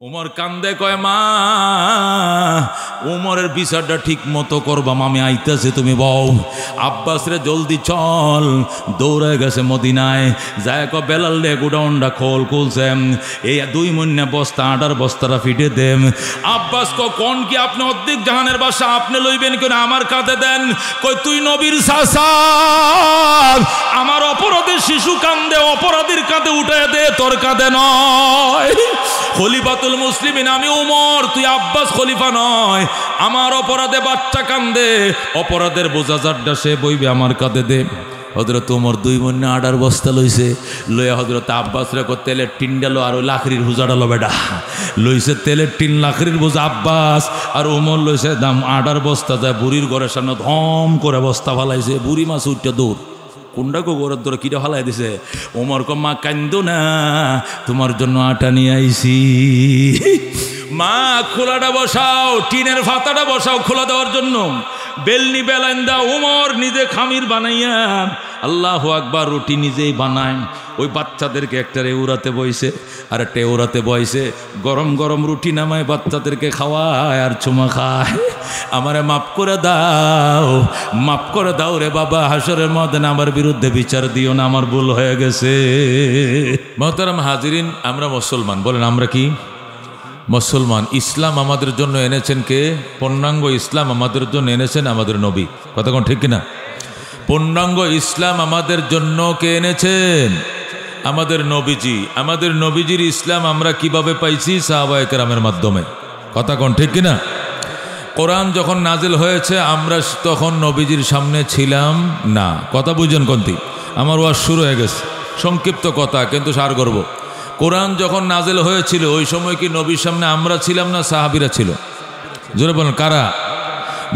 উমর কান্দে কয় মা উমরের বিচারটা ঠিক মতো করবাম, আমি আইতাছে তুমি বউ। আব্বাস রে জলদি চল, দৌড়ে গেছে মদিনায়, যায় ক বেলাল রে গুডাউনটা খুলছে, এই 2 মহিনা বস্তা আটার বস্তাটা ফিটে দেন। আব্বাস কোন কি আপনি অর্ধেক জাহানের বাসা আপনি লইবেন কেন, আমার কাঁধে দেন। কই তুই নবীর চাচা, আমার অপরাধে শিশু কান্দে, অপরাধীর কাঁধে উঠে দে, তোর কাঁধে নয়। খলিফাতুল মুসলিমিন আমি উমর, তুই আব্বাস খলিফা নয়। আমার অপরাধে বাচ্চা কান্দে, অপরাধের বোঝা যারটা সে বইবে, আমার কাঁধে দে। হযরত উমর 2 মহিনা আটার বস্তা লইছে, লইয়া হযরত আব্বাস রে তেলের টিন ডালো আর ওই লাকড়ির হুজা ডালো, বেটা লইছে তেলের টিন লাকড়ির বোঝা আব্বাস, আর উমর লইছে দাম আটার বস্তা। যায় বুড়ির ঘরের সামনে ধম করে বস্তা ফালাইছে, বুড়ি মাছ উঠটা দৌড়, কোনটা গো ঘরের দৌড়ে কিটা ফালাই দিছে। ওমর ক মা কান্দো না, তোমার জন্য আটা নিয়ে আইছি। মা খোলাটা বসাও, টিনের ফাতাটা বসাও খোলা দেওয়ার জন্য। বেলনি বেলাইন্দা উমর নিজে খামির বানাইয়া আল্লাহু আকবার রুটি নিজেই বানায়। ওই বাচ্চাদেরকে একটা রেউরাতে বইছে আর একটা এউরাতে বইছে, গরম গরম রুটি নামায় বাচ্চাদেরকে খাওয়ায় আর চুমা খায়। আমারে মাফ করে দাও, মাফ করে দাও রে বাবা, হাসরের ময়দানে আমার বিরুদ্ধে বিচার দিও না, আমার ভুল হয়ে গেছে। মোহতারাম হাজিরিন, আমরা মুসলমান, বলেন আমরা কি মুসলমান। ইসলাম আমাদের জন্য এনেছেন কে? পূর্ণাঙ্গ ইসলাম আমাদের জন্য এনেছেন আমাদের নবী। কথা কোন ঠিক কিনা? পূর্ণাঙ্গ ইসলাম আমাদের জন্য কে এনেছেন? আমাদের নবীজি। আমাদের নবীজির ইসলাম আমরা কিভাবে পাইছি? সাহাবায়ে কেরামের মাধ্যমে। কথা কোন ঠিক কিনা? কোরআন যখন নাজিল হয়েছে আমরা তখন নবীজির সামনে ছিলাম না। কথা বুঝেন কোনটি? আমার ওয়াজ শুরু হয়ে গেছে, সংক্ষিপ্ত কথা কিন্তু সার করব। কোরআন যখন নাজিল হয়েছিল ওই সময় কি নবীর সামনে আমরা ছিলাম না সাহাবীরা ছিল? জোরে বলেন কারা?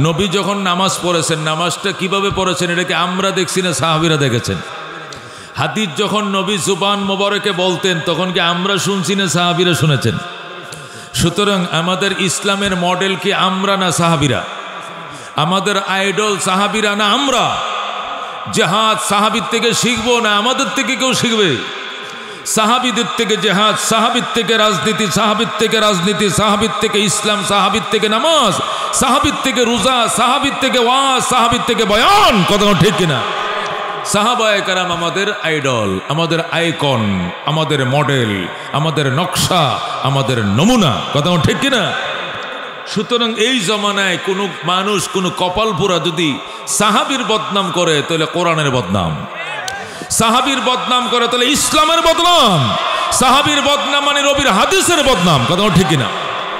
নবী যখন নামাজ পড়েছেন, নামাজটা কিভাবে পড়েছেন এটা কি আমরা দেখছি না সাহাবীরা দেখেছেন? হাদিস যখন নবী জুবান মোবারকে বলতেন তখন কি আমরা শুনছি না সাহাবীরা শুনেছেন? সুতরাং আমাদের ইসলামের মডেল কি আমরা না সাহাবীরা? আমাদের আইডল সাহাবীরা না আমরা? জিহাদ সাহাবীর থেকে শিখবো না আমাদের থেকে কেউ শিখবে? সাহাবীদের থেকে জিহাদ, সাহাবীর থেকে রাজনীতি, সাহাবীর থেকে রাজনীতি, সাহাবীর থেকে ইসলাম, সাহাবীর থেকে নামাজ, সাহাবীর থেকে রোজা, সাহাবীর থেকে ওয়াজ, সাহাবীর থেকে বয়ান। কথা ঠিক কিনা? সাহাবায়ে কেরাম আমাদের আইডল, আমাদের আইকন, আমাদের মডেল, আমাদের নকশা, আমাদের নমুনা। কথা ঠিক কিনা? সুতরাং এই জমানায় কোনো মানুষ কোনো কপাল পোড়া যদি সাহাবীর বদনাম করে তাহলে কোরআনের বদনাম, সাহাবীর বদনাম করে তাহলে ইসলামের বদনাম, সাহাবীর বদনাম মানে নবীর হাদিসের বদনাম। কথা ঠিক কিনা?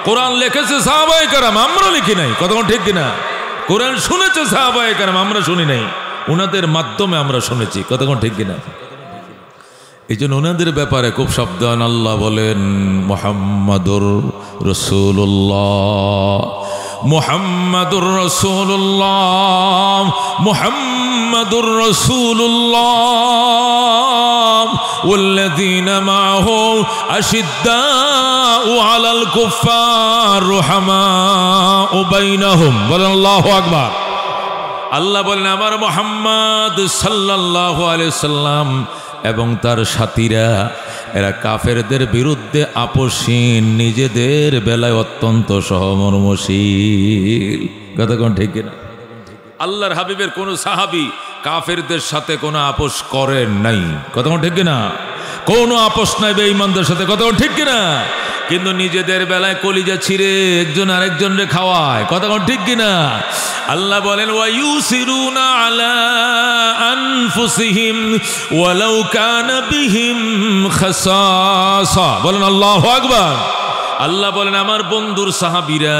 কোরআন লিখেছে সাহাবায়ে কেরাম, আমরা লিখি নাই। কথা ঠিক কিনা? কোরআন শুনেছে সাহাবায়ে কেরাম, আমরা শুনি নাই, ওনাদের মাধ্যমে আমরা শুনেছি। কথা ঠিক কিনা? এই জন্য ওনাদের ব্যাপারে খুব সাবধান। আল্লাহ বলেন মুহাম্মাদুর রাসূলুল্লাহ, মুহাম্মাদুর রাসূলুল্লাহ, মুহাম্মাদুর রাসূলুল্লাহ ওয়াল্লাযীনা মাআহু আশিদ্দাউ আলাল কুফফার রুহামাউ বাইনাহুম। বলেন আল্লাহু আকবার। আল্লাহ বলেন আমার মুহাম্মদ সাল্লাল্লাহু আলাইহি সাল্লাম এবং তার সাথীরা এরা কাফেরদের বিরুদ্ধে আপোষহীন, নিজেদের বেলায় অত্যন্ত সহমর্মশীল। কথা কোন ঠিক কিনা? আল্লাহর হাবিবের কোন সাহাবী কাফেরদের সাথে কোনো আপোষ করেন নাই। কথা কোন ঠিক কিনা? কোনো আপোষ নাই বেঈমানদের সাথে। কথা ঠিক কিনা? কিন্তু নিজেদের বেলায় কলিজা ছিঁড়ে একজন আরেকজনরে খাওয়ায়। কথা কোন ঠিক কিনা? আল্লাহ বলেন ওয়ায়ুসিরুনা আলা আনফুসিহিম ওয়ালাউ কানা বিহিম খাসাসা। বলেন আল্লাহু আকবার। আল্লাহ বলেন আমার বন্ধুর সাহাবীরা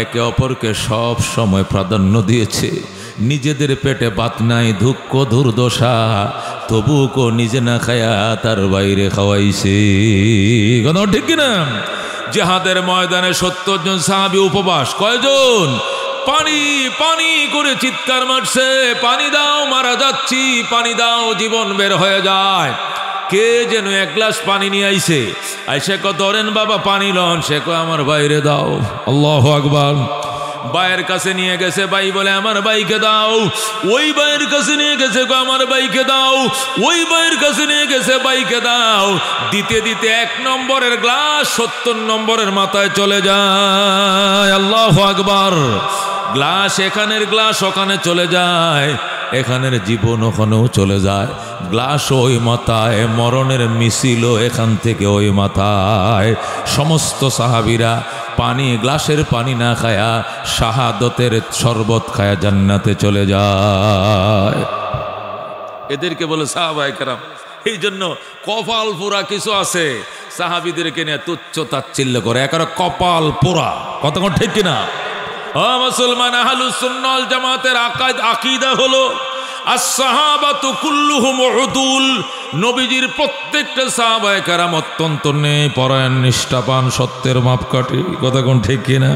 একে অপরকে সব সময় প্রাধান্য দিয়েছে। নিজেদের পেটে ভাত নাই, দুঃখ দুর্দশা, তবুও নিজে না খায়া তার বাইরে খাওয়াইছে। কথা ঠিক কিনা? জিহাদের ময়দানে 70 জন সাহাবী উপবাস। কয়জন? পানি পানি করে চিৎকার মারছে, পানি দাও, মারা যাচ্ছি, পানি দাও, জীবন বের হয়ে যায়। কে যেন 1 গ্লাস পানি নিয়ে আইছে, আইসে ধরেন বাবা পানি লন, সে কয় আমার বাইরে দাও। আল্লাহু আকবার। ভাইয়ের কাছে নিয়ে গেছে, ভাই বলে আমার ভাইকে দাও। ওই ভাইয়ের কাছে নিয়ে গেছে, আমার ভাইকে দাও। ওই ভাইয়ের কাছে নিয়ে গেছে, ভাইকে দাও। দিতে দিতে 1 নম্বরের গ্লাস 70 নম্বরের মাথায় চলে যায়। আল্লাহু আকবার। গ্লাস এখানের গ্লাস ওখানে চলে যায়, এখানের জীবন ওখানেও চলে যায়। গ্লাস ওই মাথায়, মরণের মিছিলও এখান থেকে ওই মাথায়। সমস্ত সাহাবীরা পানি, গ্লাসের পানি না খায়া শাহাদতের শরবত খায়া জান্নাতে চলে যায়। এদেরকে বলে সাহাবায়ে কেরাম। এই জন্য কপাল পোড়া কিছু আছে, সাহাবীদেরকে নিয়ে তুচ্ছ তাচ্ছিল্য করে, একেবারে কপাল পোড়া। কতক্ষণ ঠিক কিনা? মুসলমান আহলুস সুন্নাহ ওয়াল জামাতের আকীদা হলো as-সাহাবাতু কুল্লুহুম উদুল। নবীজির প্রত্যেকটা সাহাবায়ে কেরাম অত্যন্ত ন্যায়পরায়ণ, নিষ্ঠাবান, সত্যের মাপকাঠি। কথা কোন ঠিক কিনা?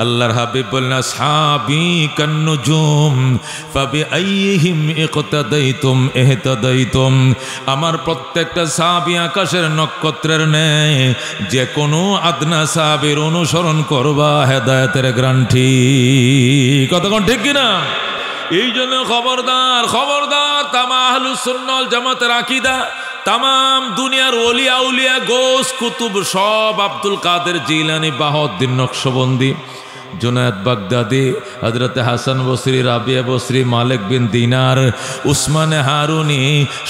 আল্লাহর হাবিব বললেন আসহাবী কান্নুজুম ফাবিআইহিম ইকতাদাইতুম ইহতাদাইতুম। আমার প্রত্যেকটা সাহাবী আকাশের নক্ষত্রের ন্যায়, যে কোনো আদনা সাহাবীর অনুসরণ করবা হেদায়েতের গ্যারান্টি। কতক্ষণ ঠিক কিনা? এই জন্য খবরদার খবরদার, তামাম আহলুস সুন্নাহ ওয়াল জামাতের আকীদা, তামাম দুনিয়ার ওলি আউলিয়া, গোস কুতুব সব, আব্দুল কাদের জিলানী, বাহাউদ্দিন নকশবন্দি, জুনায়েদ বাগদাদি, হযরত হাসান বসরি, রাবিয়া বসরি, মালিক বিন দিনার, উসমানে হারুনি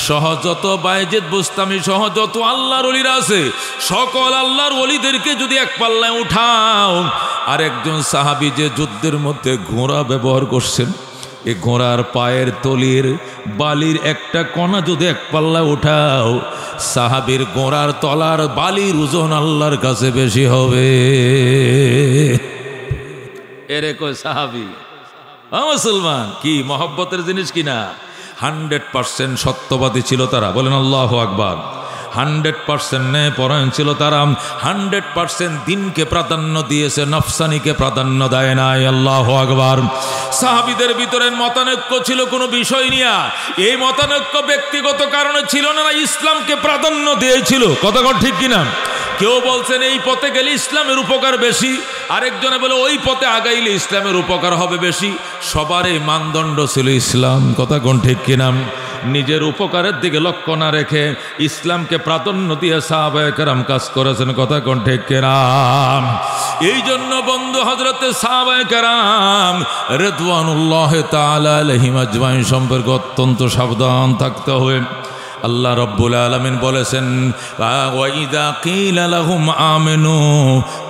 সহ যত, বাইজিদ বুস্তামি সহ যত আল্লাহর ওলিরা আছে, সকল আল্লাহর ওলিদেরকে যদি এক পাল্লায় উঠাও, আর একজন সাহাবী যে যুদ্ধের মধ্যে ঘোড়া ব্যবহার করছেন, এই ঘোড়ার পায়ের তলির বালির একটা কণা যদি এক পাল্লা উঠাও, সাহাবীর ঘোড়ার তলার বালির ওজন আল্লাহর কাছে বেশি হবে। এরে কই সাহাবী? মুসলমান কি মহব্বতের জিনিস কিনা? 100% সত্যবাদী ছিল তারা। বলেন আল্লাহু আকবার। 100% ন্যায়পরায়ণ ছিল তারা। 100% দিনকে প্রাধান্য দিয়েছে, নফসানিকে প্রাধান্য দেয় নাই। আল্লাহু আকবার। সাহাবীদের ভিতরে মতানৈক্য ছিল কোনো বিষয় নিয়ে। এই মতানৈক্য ব্যক্তিগত কারণে ছিল না, ইসলামকে প্রাধান্য দিয়েছিল। কথা ঠিক কিনা? কেউ বলছেন এই পথে গেলে ইসলামের উপকার বেশি, আরেকজনে বলে ওই পথে আগাইলে ইসলামের উপকার হবে বেশি। সবার এই মানদণ্ড ছিল ইসলাম। কথা কোন ঠিক কিনা? নিজের উপকারের দিকে লক্ষ্য না রেখে ইসলামকে প্রাধান্য দিয়ে সাহাবায়ে কেরাম কাজ করেছেন। কথা কোন ঠিক কিনা? এই জন্য বন্ধু হযরতে সাহাবায়ে কেরাম রিদওয়ানুল্লাহি তাআলা আলাইহিম আজমাইন সম্পর্কে অত্যন্ত সাবধান থাকতে হবে। আল্লাহ রাব্বুল আলামিন বলেছেন ওয়া ইযা কিলা লাহুম আমিনু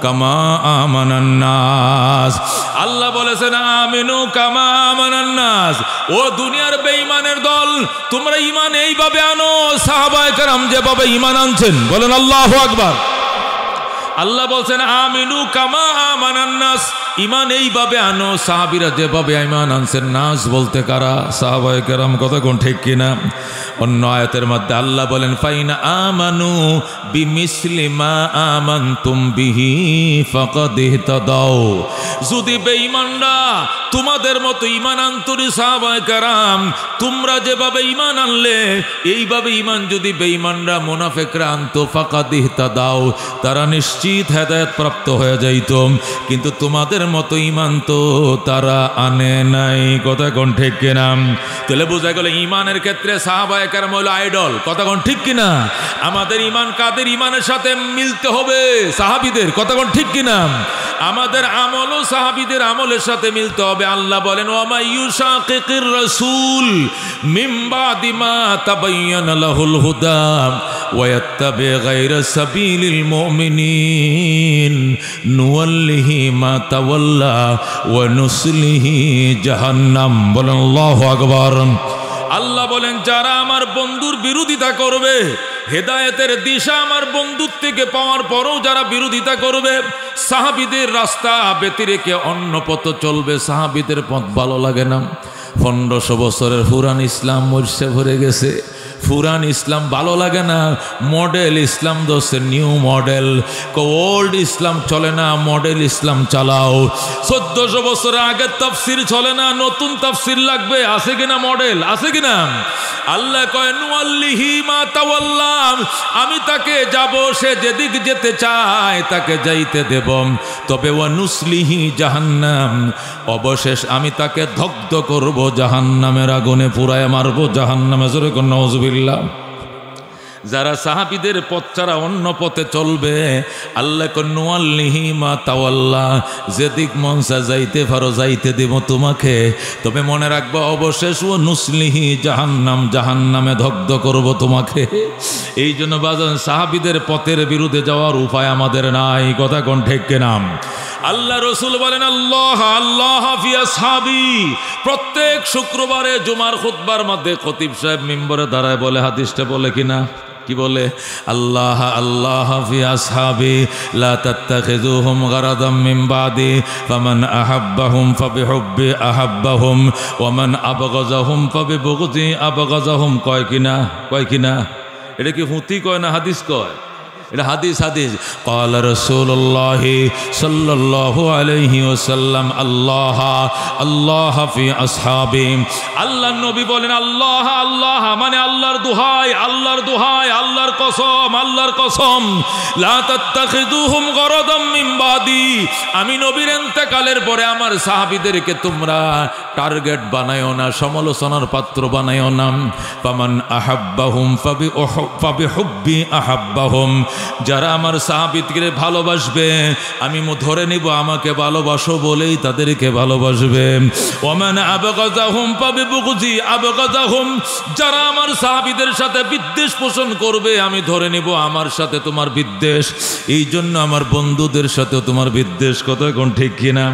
কামা আমানান নাস। আল্লাহ বলেছেন আমিনু কামা আমানান নাস। ও দুনিয়ার বেঈমানের দল, তোমরা ঈমান এইভাবে আনো সাহাবায়ে কেরাম যেভাবে ঈমান আনছেন। বলেন আল্লাহু আকবার। আল্লাহ বলছেন আমিনু কামা আমানান নাস, ঈমান এইভাবে আনো সাহাবীরা যেভাবে ঈমান আনছেন। নাস বলতে কারা? সাহাবায়ে কেরাম। কথা কোন ঠিক কিনা? অন্য আয়াতের মধ্যে আল্লাহ বলেন ফাইনা আমানু বিমিসলি মা আমানতুম বিহি ফাকাদ ইহতাদাও। যদি বেঈমানরা তোমাদের মতো ঈমান আনতরি সাহাবায়ে কেরাম, তোমরা যেভাবে ঈমান আনলে এইভাবে ঈমান যদি বেঈমানরা মুনাফিকরা আনতো, ফাকাদ ইহতাদাও, তারা নিশ্চিত হেদায়েত প্রাপ্ত হয়ে যাইত। কিন্তু তোমাদের মতো ঈমান তো তারা আনে নাই। কথা কোন ঠিক কিনা? তাহলে বোঝা গেল ঈমানের ক্ষেত্রে সাহাবায়ে কেরাম হলো আইডল। কথা কোন ঠিক কিনা? আমাদের ঈমান কাদের ঈমানের সাথে মিলতে হবে? সাহাবীদের। কথা কোন ঠিক কিনা? আমাদের আমলও সাহাবীদের আমলের সাথে মিলতে হবে। আল্লাহ বলেন ওয়া মাইয়ুশাকিকির রাসূল মিন বাদি মা তাবায়্যানা লাহুল হুদা ওয়া ইয়াত্তাবি গায়রা সাবিলিল মুমিনিন নুওয়াল্লিহি মা তাওয়াল্লা ওয়া নুসলিহি জাহান্নাম। বলেন আল্লাহু আকবার। আল্লাহ বলেন যারা আমার বন্ধুর বিরোধিতা করবে, হেদায়েতের দিশা আমার বন্ধুর থেকে পাওয়ার পরও যারা বিরোধিতা করবে, সাহাবীদের রাস্তা ব্যতি রেখে অন্য পথ চলবে, সাহাবীদের পথ ভালো লাগে না। 1500 বছরের পুরান ইসলাম মরছে ভরে গেছে, পুরান ইসলাম ভালো লাগে না, মডেল ইসলাম দোষে নিউ মডেল। ওল্ড ইসলাম চলে না, মডেল ইসলাম চালাও। 1400 বছর আগের তাফসির চলে না, নতুন তাফসির লাগবে। আছে কিনা মডেল? আছে কিনা? আল্লাহ কয় নুআল্লিহি মা তাওয়াল্লা, আমি তাকে যাব, সে যেদিক যেতে চায় তাকে যাইতে দেব। তবে ওয়া নুসলিহি জাহান্নাম, অবশেষ আমি তাকে দগ্ধ করব, জাহান্নামের আগুনে পুরায় মারব, জাহান্নামে। জোরে কোন নাউজুবিল্লাহ। যারা সাহাবীদের পথ ছাড়া অন্য পথে চলবে, আল্লাহ নুআল্লিহি মা তাওয়াল্লা, যেদিক মন চায় যাইতে পারো, যাইতে দেব তোমাকে। তবে মনে রাখবো অবশেষ ও নুসলিহি জাহান্নাম, জাহান্নামে দগ্ধ করব তোমাকে। এই জন্য বাজান সাহাবীদের পথের বিরুদ্ধে যাওয়ার উপায় আমাদের নাই। কথা কোন ঠিক কিনা? আল্লাহ রসুল বলেন আল্লাহ আল্লাহ ফি আসহাবি। প্রত্যেক শুক্রবারে জুমার খুতবার মধ্যে খতিব সাহেব মিম্বরে দাঁড়ায় বলে, হাদিসটা বলে কিনা, কি বলে? আল্লাহ আল্লাহ ফি আসহাবি লা তাত্তাখিযুহুম গারাদাম মিন বাদি ফামান আহাব্বাহুম ফাবিহুব্বি আহাব্বাহুম ওয়া মান আবগাযাহুম ফাবিবুগযি আবগাযাহুম। কয় কিনা? কয় কিনা? এটা কি হুতি কয় না হাদিস কয়? এটা হাদিস। হাদিস ক্বালা রাসূলুল্লাহ সাল্লাল্লাহু আলাইহি ওয়াসাল্লাম আল্লাহ আল্লাহ ফি আসহাবি। আল্লাহর নবী বলেন আল্লাহ আল্লাহ মানে আল্লাহর দোহাই, আল্লাহর দোহাই, আল্লাহর কসম, আল্লাহর কসম, লা তাত্তাখিযুহুম গারাদাম মিন বাদি, আমি নবীর ইন্তেকালের পরে আমার সাহাবীদেরকে তোমরা টার্গেট বানায়ো না, সমালোচনার পাত্র বানায়ো না। ফামান আহাব্বাহুম ফাবিহুব্বি আহাব্বাহুম, যারা আমার সাহাবীদেরকে ভালোবাসবে আমি ধরে নিব আমাকে ভালোবাসো বলেই তাদেরকে ভালোবাসবে। ওমান আবগাযাহুম ফাবিবুগযি আবগাযাহুম, যারা আমার সাহাবীদের সাথে বিদ্বেষ পোষণ করবে আমি ধরে নিব আমার সাথে তোমার বিদ্বেষ। এই জন্য আমার বন্ধুদের সাথেও তোমার বিদ্বেষ। কথা কোন ঠিক কিনা?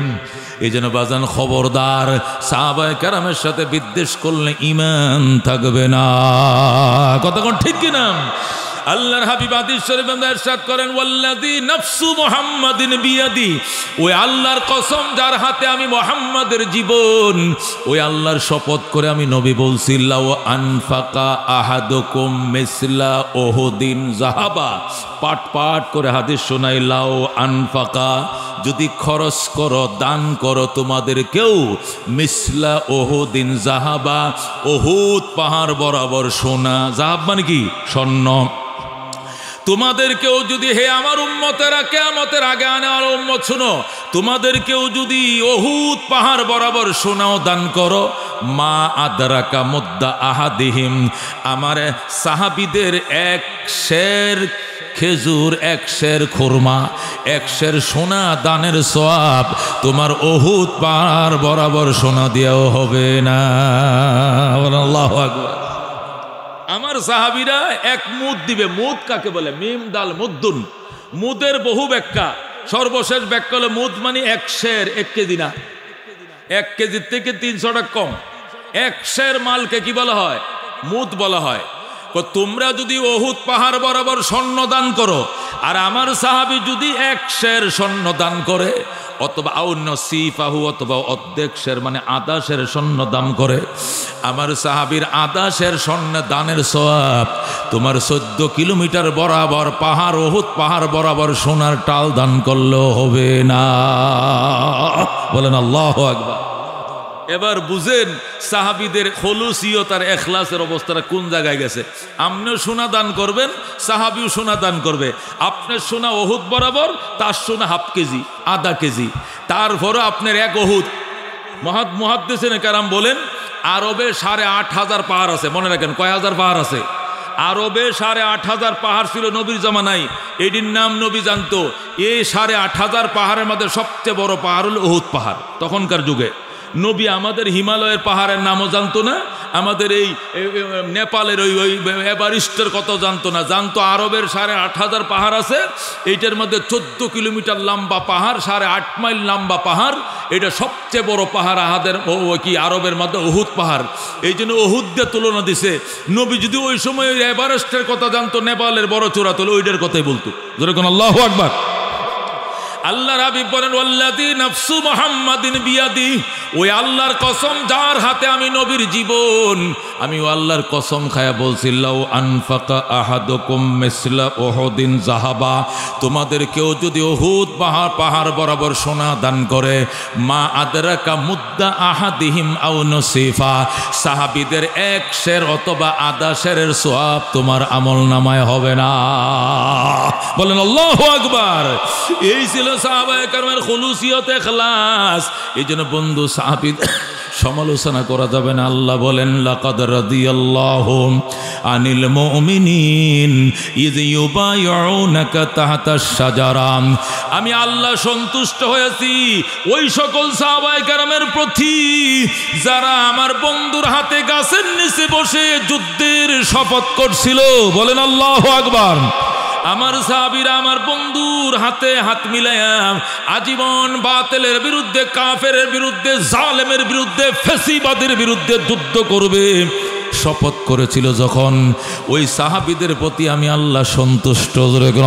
এই জন্য বাজান খবরদার, সাহাবায়ে কেরামের সাথে বিদ্বেষ করলে ঈমান থাকবে না। কথা কোন ঠিক কিনা? আল্লাহর হাবিব হাদিস শরীফে ইরশাদ করেন ওয়াল্লাযী নাফসু মুহাম্মাদিন বিয়াদি, ওই আল্লাহর কসম যার হাতে আমি মুহাম্মাদের জীবন, ওই আল্লাহর শপথ করে আমি নবী বলছি লাউ আনফাকা আহাদুকুম মিসলা উহুদিন যাহাবা। পাট পাট করে হাদিস শোনাই, লাউ আনফাকা, যদি খরচ করো, দান করো তোমাদের কেউ, মিসলা উহুদিন যাহাবা, উহুদ পাহাড় বরাবর সোনা। যাহাব মানে কি? স্বর্ণ। তোমাদের কেউ যদি, হে আমার উম্মতেরা, কিয়ামতের আগে আনার উম্মত শুনো, তোমাদের কেউ যদি উহুদ পাহাড় বরাবর সোনাও দান করো, মা আদরাকা মুদ্দা আহাদিহিম, আমার সাহাবীদের এক সের খেজুর, এক সের খুরমা, এক সের সোনা দানের সওয়াব তোমার উহুদ পাহাড় বরাবর সোনা দিয়েও হবে না। আল্লাহু আকবার। আমার সাহাবীরা এক মুদ দিবে। মুদ কাকে বলে? মিম দাল মুদ্দুন। মুদের বহু ব্যাখ্যা, সর্বশেষ ব্যাখ্যা হলো মুদ মানে এক সের, 1 কেজি না, 1 কেজির থেকে 300 টাকা কম। এক সের মালকে কি বলা হয়? মুদ বলা হয়। তোমরা যদি উহুদ পাহাড় বরাবর স্বর্ণ দান করো, আর আমার সাহাবী যদি 1 সের স্বর্ণ দান করে, অথবা আউনসিফাহু, অথবা অর্ধেক সের মানে আধা সের স্বর্ণ দান করে, আমার সাহাবীর আধা সের স্বর্ণ দানের সওয়াব তোমার 14 কিলোমিটার বরাবর পাহাড়, উহুদ পাহাড় বরাবর সোনার টাল দান করলেও হবে না। বলেন আল্লাহু আকবার। এবার বুঝেন সাহাবীদের খলুসিয়ত আর ইখলাসের অবস্থাটা কোন জায়গায় গেছে। আপনিও সোনা দান করবেন, সাহাবীও সোনা দান করবে। আপনার সোনা উহুদ বরাবর, তার সোনা হাফ কেজি, আধা কেজি, তারপরও আপনার এক উহুদ। মুহাদ্দিসিনে কেরাম বলেন আরবে 8,500 পাহাড় আছে। মনে রাখেন কয় হাজার পাহাড় আছে? আরবে 8,500 পাহাড় ছিল নবীর জামানায়। এটির নাম নবী জানতো। এই 8,500 পাহাড়ের মধ্যে সবচেয়ে বড় পাহাড় হলো উহুদ পাহাড়। তখনকার যুগে নবী আমাদের হিমালয়ের পাহাড়ের নামও জানতো না, আমাদের এই নেপালের ওই এভারেস্টের কত জানতো না। জানতো আরবের 8,500 পাহাড় আছে, এইটার মধ্যে 14 কিলোমিটার লম্বা পাহাড়, 8.5 মাইল লম্বা পাহাড়, এটা সবচেয়ে বড় পাহাড় আমাদের কি আরবের মধ্যে উহুদ পাহাড়। এই জন্য উহুদ দিয়ে তুলনা দিছে। নবী যদি ওই সময় ওই এভারেস্টের কথা জানতো, নেপালের বড় চূড়া তোলে, ওইটার কথাই বলতো। যেরকম আল্লাহু আকবার। আল্লাহর হাবিব বলেন ওয়াল্লাযী নাফসু মুহাম্মাদিন বিয়াদি, ওই আল্লাহর কসম যার হাতে আমি নবীর জীবন, আমি আল্লাহর কসম খায়া বলছি লাউ আনফাকা আহাদুকুম মিসলা উহুদিন যাহাবা, তোমাদের কেউ যদি উহুদ পাহাড় বরাবর সোনা দান করে, মা আদরাকা মুদ্দা আহাদিহিম আও নসিফা, সাহাবীদের এক শের অথবা আধা শেরের সওয়াব তোমার আমলনামায় হবে না। বলেন আল্লাহু আকবার। এই ছিল সাহাবায়ে কেরামের খুলুসিয়ত ইখলাস। এই জন্য বন্ধু সাহাবীদের সমালোচনা করা যাবে না। আল্লাহ বলেন লাকাদ রাদিয়াল্লাহু আনিল মুমিনিন ইয ইউবাইউনাকা তাহতাশ শাজারা, আমি আল্লাহ সন্তুষ্ট হয়েছি ওই সকল সাহাবায়ে কেরামের প্রতি যারা আমার বন্ধুর হাতে গাছের নিচে বসে যুদ্ধের শপথ করছিল। বলেন আল্লাহু আকবার। আমার সাহাবীরা আমার বন্ধুর হাতে হাত মিলায়া আজীবন বাতিলের বিরুদ্ধে, কাফেরের বিরুদ্ধে, জালেমের বিরুদ্ধে, ফেসিবাদের বিরুদ্ধে যুদ্ধ করবে শপথ করেছিল। যখন ওই সাহাবীদের প্রতি আমি আল্লাহ সন্তুষ্ট।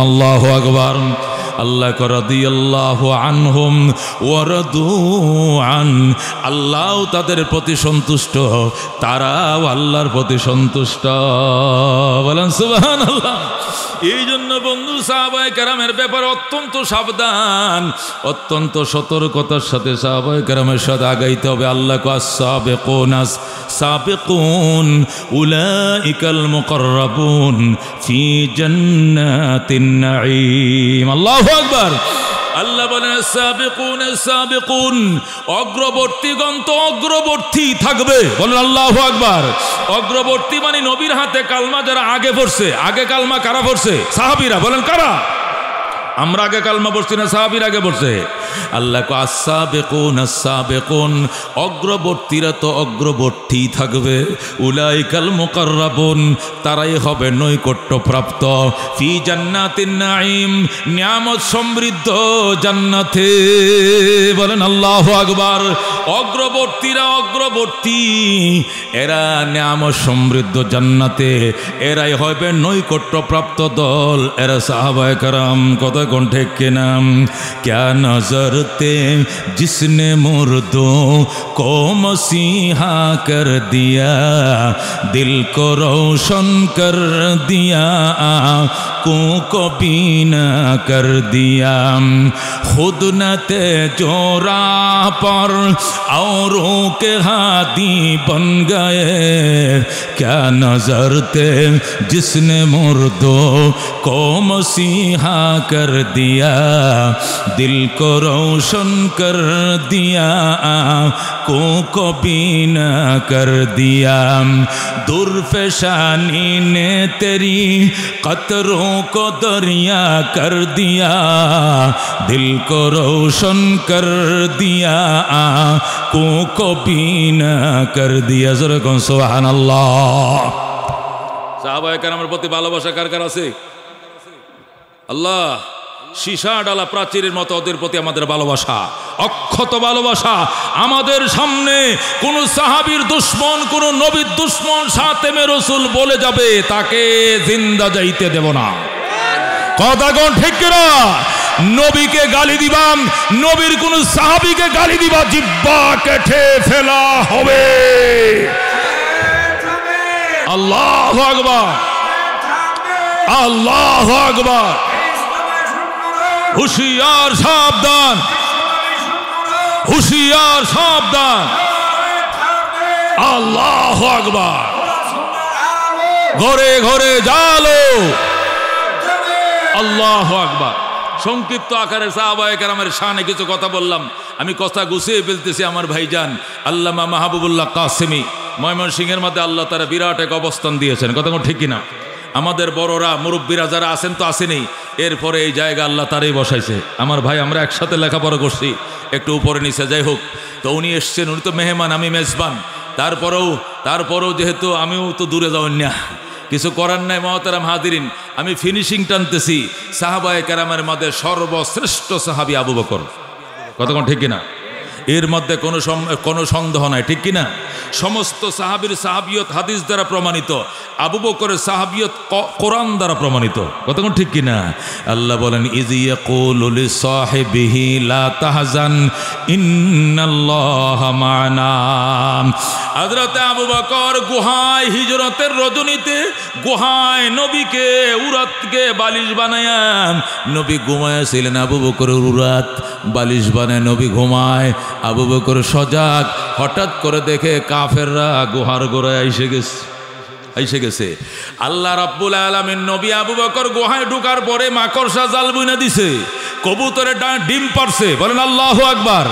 আল্লাহু আকবার। আল্লাহ রাদিয়াল্লাহু আনহুম ওয়া রাদু আন, আল্লাহ তাদের প্রতি সন্তুষ্ট, তারাও আল্লাহর প্রতি সন্তুষ্ট। বলেন সুবহানাল্লাহ। এই জন্য বন্ধু সাহাবায়ে কেরামের ব্যাপারে অত্যন্ত সাবধান, অত্যন্ত সতর্কতার সাথে সাহাবায়ে কেরামের সাথে আগাইতে হবে। আল্লাহ সাবিকুন উলাইকাল মুকাররাবুন ফি জান্নাতিন নাঈম। আল্লাহু আকবার। আল্লাহ বলেন সাবিকুন, অগ্রবর্তীগণ তো অগ্রবর্তী থাকবে। বলেন আল্লাহু আকবার। অগ্রবর্তী মানে নবীর হাতে কালমা যারা আগে পড়ছে। আগে কালমা কারা পড়ছে? সাহাবীরা। বলেন কারা? আমরা আগে কালমা পড়ছি না সাহাবীরা আগে পড়ছে? আল্লাহ আস-সাবিকুন, অগ্রবর্তীরা তো অগ্রবর্তী থাকবে। উলাইকাল মুকাররাবুন, তারাই হবে নৈকট্যপ্রাপ্ত। ফি জান্নাতিন নাঈম, নিয়ামত সমৃদ্ধ জান্নাতে। বলেন আল্লাহু আকবার। অগ্রবর্তীরা অগ্রবর্তী, এরা নিয়ামত সমৃদ্ধ জান্নাতে, এরাই হবে নৈকট্যপ্রাপ্ত দল। এরা সাহাবায়ে কেরাম। কত কণ্ঠে কেনাম ক্যা নজরতে जिसने मुर्दों को मसीहा कर दिया, दिल को रोशन कर दिया, आँखों को बीना कर दिया, खुद न थे जो राह पर औरों के हादी बन गए, क्या नजर थे जिसने मुर्दों को मसीहा कर दिया, दिल को रोशन कर दिया, आँखों को बीना कर दिया, दुर्फेशानी ने तेरी कतरों को दरिया कर दिया, दिल को रोशन कर दिया, आँखों को बीना कर दिया। जरा कौन सुभान अल्लाह। साहबाए केरामेर प्रति ভালোবাসা কার কার আছে? আল্লাহ। সীসা ডালা প্রাচীরের মতো ওদের প্রতি আমাদের ভালোবাসা, অক্ষত ভালোবাসা। আমাদের সামনে কোন সাহাবীর দুশ্মন, কোন নবীর দুশ্মন সাতেমে রসুল বলে যাবে, তাকে জিন্দা যাইতে দেব না। কথা কোন ঠিক কিনা? নবীকে গালি দিবাম, নবীর কোন সাহাবীকে গালি দিবা, জিহ্বা কেটে ফেলা হবে। আল্লাহু আকবার, আল্লাহু আকবার। হুশিয়ার সাবধান, হুশিয়ার সাবধান। আল্লাহু আকবার। ঘরে ঘরে জালো। আল্লাহু আকবার। সংক্ষিপ্ত আকারে সাহাবায়ে কেরামের শানে কিছু কথা বললাম। আমি কথা গুছিয়ে ফেলতেছি। আমার ভাইজান আল্লামা মাহবুবুল্লাহ কাসেমি ময়মনসিংহের মধ্যে আল্লাহ তারা বিরাট এক অবস্থান দিয়েছেন। কথা ঠিক কিনা? আমাদের বড়রা মুরব্বীরা যারা আছেন তো আসেনি, এরপরে এই জায়গা আল্লাহ তারাই বসাইছে। আমার ভাই আমরা একসাথে লেখাপড়া করছি, একটু উপরে নিচে যাই হোক। তো উনি এসছেন, উনি তো মেহমান, আমি মেজবান। তারপরেও যেহেতু আমিও তো দূরে যাওয়ার না, কিছু করার নাই। মহতারাম হাজিরিন, আমি ফিনিশিং টানতেছি। সাহাবায়ে কেরামের মধ্যে সর্বশ্রেষ্ঠ সাহাবী আবু বকর। কতক্ষণ ঠিক কিনা? এর মধ্যে কোনো সন্দেহ নাই, ঠিক কিনা? সমস্ত সাহাবীর সাহাবিয়ত হাদিস দ্বারা প্রমাণিত, আবু বকরের সাহাবিয়ত কোরআন দ্বারা প্রমাণিত, কতক্ষণ ঠিক কিনা? আল্লাহ বলেন ইয ইয়াকুলু লিসাহিবিহি লা তাহজান ইন্নাল্লাহা মা'না। হযরত আবু বকর গুহায় হিজরতের রজনীতে গুহায় নবীকে উরাতকে বালিশ বানায়া নবী ঘুমায়াছিলেন। আবু বকরের উরাত বালিশ বানায় নবী ঘুমায়, আবু বকর সজাগ। হঠাৎ করে দেখে কাফেররা গুহার গোড়ায় এসে গেছে। আল্লাহ রাব্বুল আলামিন নবী আবু বকর গুহায় ঢোকার পরে মাকড়সা জাল বুনে দিছে, কবুতরের ডিম পারছে, বলেন আল্লাহু আকবার।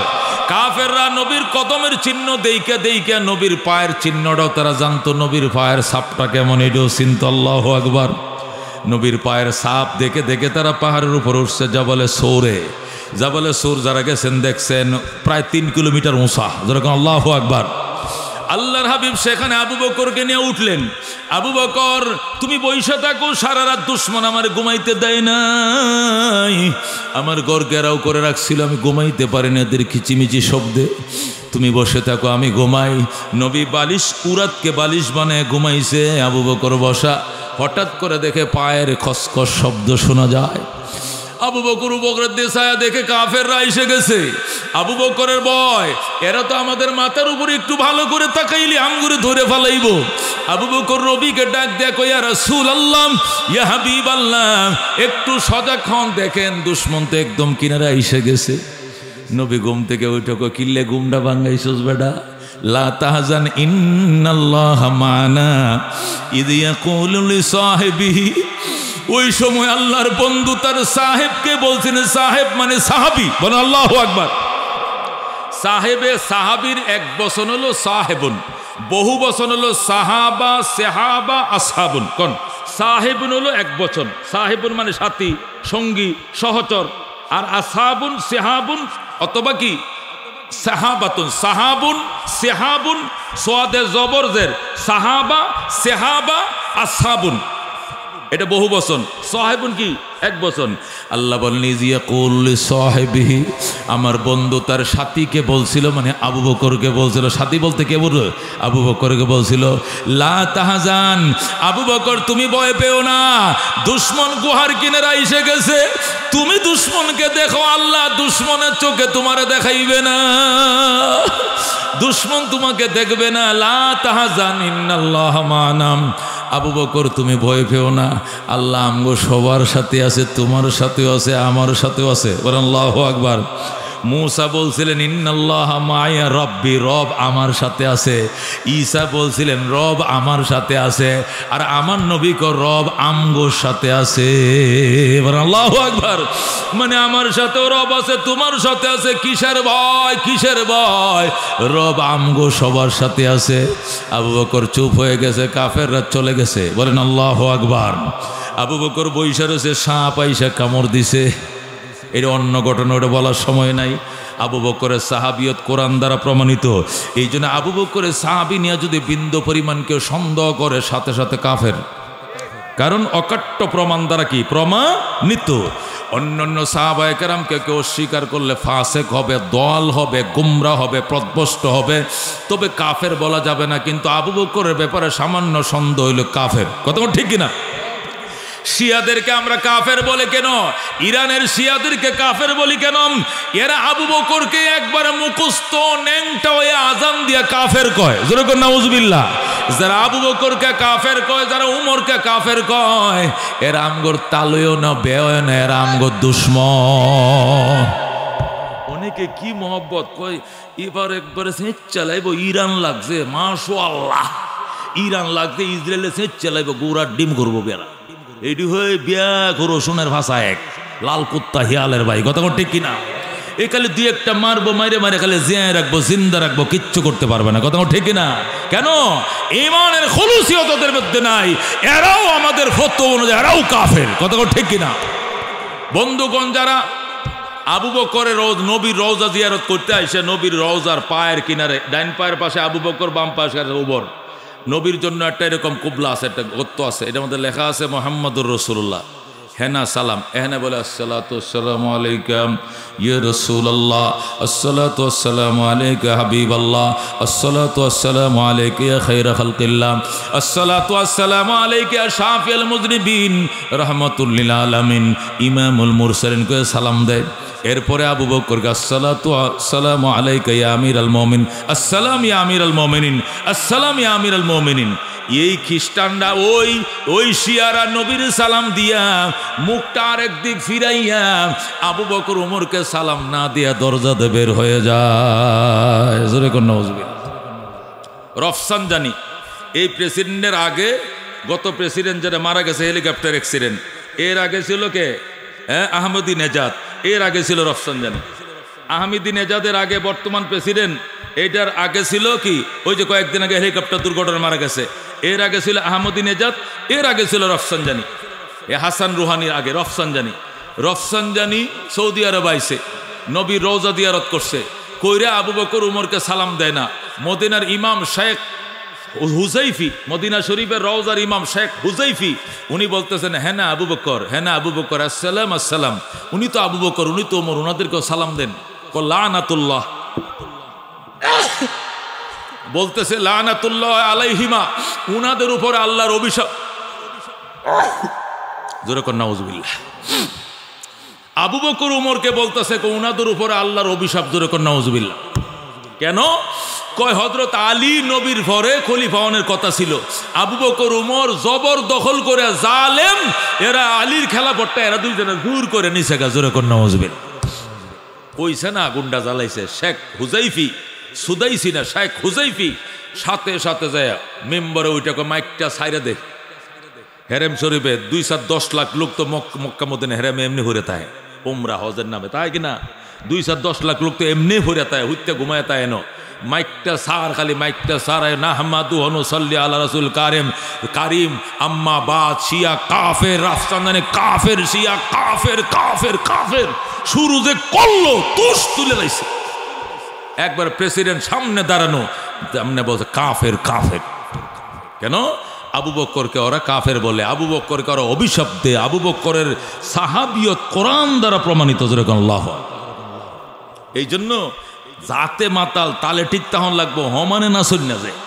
কাফেররা নবীর কদমের চিহ্ন দেইকা নবীর পায়ের চিহ্নটাও তারা জানতো, নবীর পায়ের ছাপটা কেমন এটাও চিনতো, আল্লাহু আকবার। নবীর পায়ের ছাপ দেখে তারা পাহাড়ের উপর উঠছে, জাবালে সৌর যারা গেছেন দেখছেন প্রায় 3 কিলোমিটার উঁচা, যেরকম আল্লাহু আকবার। আল্লাহর হাবিব সেখানে আবু বকরকে নিয়ে উঠলেন। আবু বকর তুমি বইসা থাকো, সারা রাত দুশ্মন আমার ঘুমাইতে দেয় নাই, আমার ঘর ঘেরাও করে রাখছিল, আমি ঘুমাইতে পারিনি এদের কিচিমিচি শব্দে, তুমি বসে থাকো আমি ঘুমাই। নবী উরাতকে বালিশ বানায় ঘুমাইছে, আবু বকর বসা। হঠাৎ করে দেখে পায়ের খসখস শব্দ শোনা যায়। আবু বকরের দেশায়া দেখে কাফেররা এসে গেছে। আবু বকরের ভয়, এরা তো আমাদের মাথার উপরে একটু ভালো করে তাকাইলে আঙ্গুরে ধরে ফেলাইব। আবু বকর নবীকে ডাক দেখো, ইয়া রাসূলুল্লাহ, ইয়া হাবিবাল্লাহ, একটু সজাগ হন, দেখেন দুশ্মন তো একদম কিনারা এসে গেছে। নবী ঘুম থেকে ওইটা কিল্লে ঘুমটা ভাঙাইছস বেটা, লা তাহজান ইন্নাল্লাহা মা'না ইয ইয়াকুলু লিসাহিবিহি। ওই সময় আল্লাহর বন্ধু তার সাহেবকে বলছেন, সাহেব মানে সাহাবী, বলেন আল্লাহু আকবার। সাহাবীর এক বচন হলো সাহেবুন, বহু বচন হলো সাহাবা, সেহাবা, আসহাবুন। কোন সাহেবুন হলো এক বচন, সাহেবুন মানে সাথী, সঙ্গী, সহচর। আর আসহাবুন, সেহাবুন অথবা কি সাহাবাতুন, সাহাবুন, সেহাবুন, সোয়াদে জবরজের, সাহাবা, সেহাবা, আসহাবুন, এটা বহু বচন। সাহেবুন কি এক বচন। আল্লাহ বলেন ইয ইয়াকুলু লিসাহিবিহি, আমার বন্ধু তার সাথীকে বলছিল, মানে আবু বকরকে বলছিল। সাথী বলতে কে বলল? আবু বকরকে বলছিল, লা তাহজান, আবু বকর তুমি ভয় পেও না, দুশ্মন গুহার কিনারা এসে গেছে, তুমি দুশ্মনকে দেখো, আল্লাহ দুশ্মনের চোখে তোমারে দেখাইবে না, দুশ্মন তোমাকে দেখবে না। লা তাহজান ইন্নাল্লাহা মা'না। আবু বকর তুমি ভয় পেও না, আল্লাহ আমগো সবার সাথে আছে, তোমার সাথেও আছে, আমার সাথেও আছে, বলেন আল্লাহু আকবার। মূসা বলছিলেন ইন্নাল্লাহা মা'ইয়া রাব্বি, রব আমার সাথে আছে। ঈসা বলছিলেন রব আমার সাথে আছে। আর আমার নবী কো রব আমগোর সাথে আছে, বলেন আল্লাহু আকবার। মানে আমার সাথেও রব আছে, তোমার সাথে আছে, কিসের ভয়, কিসের ভয়, রব আমগো সবার সাথে আছে। আবু বকর চুপ হয়ে গেছে, কাফেররা চলে গেছে, বলেন আল্লাহু আকবার। আবু বকর বইসা রয়েছে, সাপ আইসা কামড় দিছে, এটা অন্য ঘটনা, ওটা বলার সময় নাই। আবু বকরের সাহাবিয়ত কোরআন দ্বারা প্রমাণিত। এই জন্য আবু বকরের সাহাবি নিয়ে যদি বিন্দু পরিমাণ কেউ সন্দেহ করে, সাথে সাথে কাফের, কারণ অকাট্য প্রমাণ দ্বারা কি প্রমাণিত। অন্যান্য সাহাবায়ে কেরামকে কেউ অস্বীকার করলে ফাসেক হবে, দল হবে, গুমরা হবে, পথভ্রষ্ট হবে, তবে কাফের বলা যাবে না। কিন্তু আবু বকরের ব্যাপারে সামান্য সন্দেহ হইল কাফের, কথা ঠিক কিনা? শিয়াদেরকে আমরা কাফের বলে কেন? ইরানের শিয়াদেরকে কাফের বলি কেন? এরা আবু বকরকে একবার মুখস্থ ন্যাংটা হয়ে আজান দিয়া কাফের কয়, যেরকম নাউজুবিল্লাহ। যারা আবু বকরকে কাফের কয়, যারা উমরকে কাফের কয়, এরা আমগোর তালুও না, বেয় না, এরা আমগোর দুশ্মন। অনেকে কি মহব্বত কয়, এবার একবারে সেচ চালাইব, ইরান লাগছে, মাশাআল্লাহ, ইরান লাগছে, ইসরায়েলে সেচ চালাইব, গোড়ার ডিম করবো বেড়া, এটি হয়ে বিয়া করো সোনের ভাষা এক লাল কুত্তা হিয়ালের ভাই, কথা ঠিক কিনা? এ খালি দুই একটা মারবো, মাইরে মারে খালি জিয়ায় রাখবো, জিন্দা রাখবো, কিচ্ছু করতে পারবে না, কথা ঠিক কিনা? কেন? ঈমানের খুলুসিয়ত ওদের মধ্যে নাই। এরাও আমাদের ফতোয়া অনুযায়ী এরাও কাফের, কথা ঠিক কিনা? বন্ধুগণ, যারা আবু বকরের নবীর রওজা জিয়ারত করতে আসে, নবীর রওজার পায়ের কিনারে ডাইন পায়ের পাশে আবু বকর, বাম পাশে ওমর। নবীর জন্য একটা এরকম কুবলা আছে, একটা গর্ত আছে, এটার মধ্যে লেখা আছে মুহাম্মাদুর রাসূলুল্লাহ। হেনা সালাম, এখানে বলে আসসালাতু আসসালামু আলাইকা ইয়া রাসূলুল্লাহ, আসসালাতু আসসালামু আলাইকা হাবিবাল্লাহ, আসসালাতু আসসালামু আলাইকা ইয়া খায়রা খালকিল্লাহ, আসসালাতু আসসালামু আলাইকা ইয়া শাফিউল মুযনিবিন রাহমাতুল লিল আলামিন, ইমামুল মুরসালিন কে সালাম দেয়। এরপরে আবু বকরকে আসসালাতু আসসালামু আলাইকা ইয়া আমিরাল মুমিনিন, আসসালাম ইয়া আমিরাল মুমিনিন, আসসালাম ইয়া আমিরাল মুমিনিন। এই খ্রিস্টানরা ওই শিয়ারা নবীর সালাম দিয়া মুখটা আরেক দিক ফিরাইয়া আবু বকর ওমরকে সালাম না দিয়া দরজাতে বের হয়ে যায়। জোরে কোন নাউজুবিল্লাহ। রফসানজানি এই প্রেসিডেন্টের আগে, গত প্রেসিডেন্ট যেটা মারা গেছে হেলিকপ্টার অ্যাক্সিডেন্ট, এর আগে ছিল কে? আহমদি নেজাদ। এর আগে ছিল রফসানজানি। আহমদি নেজাদের আগে বর্তমান প্রেসিডেন্ট, এইটার আগে ছিল কি ওই যে কয়েকদিন আগে হেলিকপ্টার দুর্ঘটনা মারা গেছে, এর আগে ছিল আহমদি নেজাদ, এর আগে ছিল রফসানজানি। এ হাসান রুহানির আগে রফসানজানি। রফসানজানি সৌদি আরব আইছে, নবীর রওজা জিয়ারত করছে, কইরা আবু বকর উমরকে সালাম দেয় না। মদিনার ইমাম শেখ হুজাইফি, মদিনা শরীফের রওজার ইমাম শেখ হুজাইফি, উনি বলতেছেন হ্যাঁ না আবু বকর, হ্যাঁ না আবু বকর, আসসালাম আসসালাম, উনি তো আবু বকর, উনি তো ওমর, ওনাদেরকেও সালাম দেন। লানাতুল্লাহ বলতেছে, লানাতুল্লাহ আলাইহিমা, উনাদের উপরে আল্লাহর অভিশাপ। জোরে কর নাউজুবিল্লাহ। আবু বকর উমরকে বলতেছে উনাদের উপরে আল্লাহর অভিশাপ। জোরে কর নাউজুবিল্লাহ। কেন? কয় হযরত আলী নবীর পরে খলিফা হওয়ার কথা ছিল, আবু বকর উমর জবর দখল করে জালেম, এরা আলীর খেলাফতটা এরা দুইজনে জোর করে নিছে। জোরে কর নাউজুবিল্লাহ। কইছে না গুন্ডা জ্বালাইছে শেখ হুজাইফি, সুদাইসি না শেখ হুজাইফি, সাথে সাথে যায় মেম্বারে ওইটাকে মাইকটা ছাইরা দে। হেরেম শরীফে 2-10 লাখ লোক তো মক্কা মদিনা হেরেমে এমনি হরে তাই, উমরা হজের নামে তাই কিনা 2-10 লাখ লোক তো এমনি হরে তাই, হুইতে ঘুমায় তাই এনো। মাইকটা সার, খালি মাইকটা সারায় না হামাদু অনুসল্লি আল্লাহ রাসূল কারিম কারিম আম্মা বাদ শিয়া কাফের রাফসানদানে কাফের শিয়া কাফের কাফের কাফের শুরু যে করলো তুষ তুলে লাইছে। একবার প্রেসিডেন্ট সামনে দাঁড়ানো, সামনে বলছে কাফের কাফের। কেন? আবু বকরকে ওরা কাফের বলে, আবু বকরকে ওরা অভিশাপ দেয়। আবু বকরের সাহাবিয়ত কোরআন দ্বারা প্রমাণিত। যেরকম আল্লাহ, এই জন্য জাতে মাতাল তালে ঠিক তখন লাগবো, হমানে না শুনে যায়।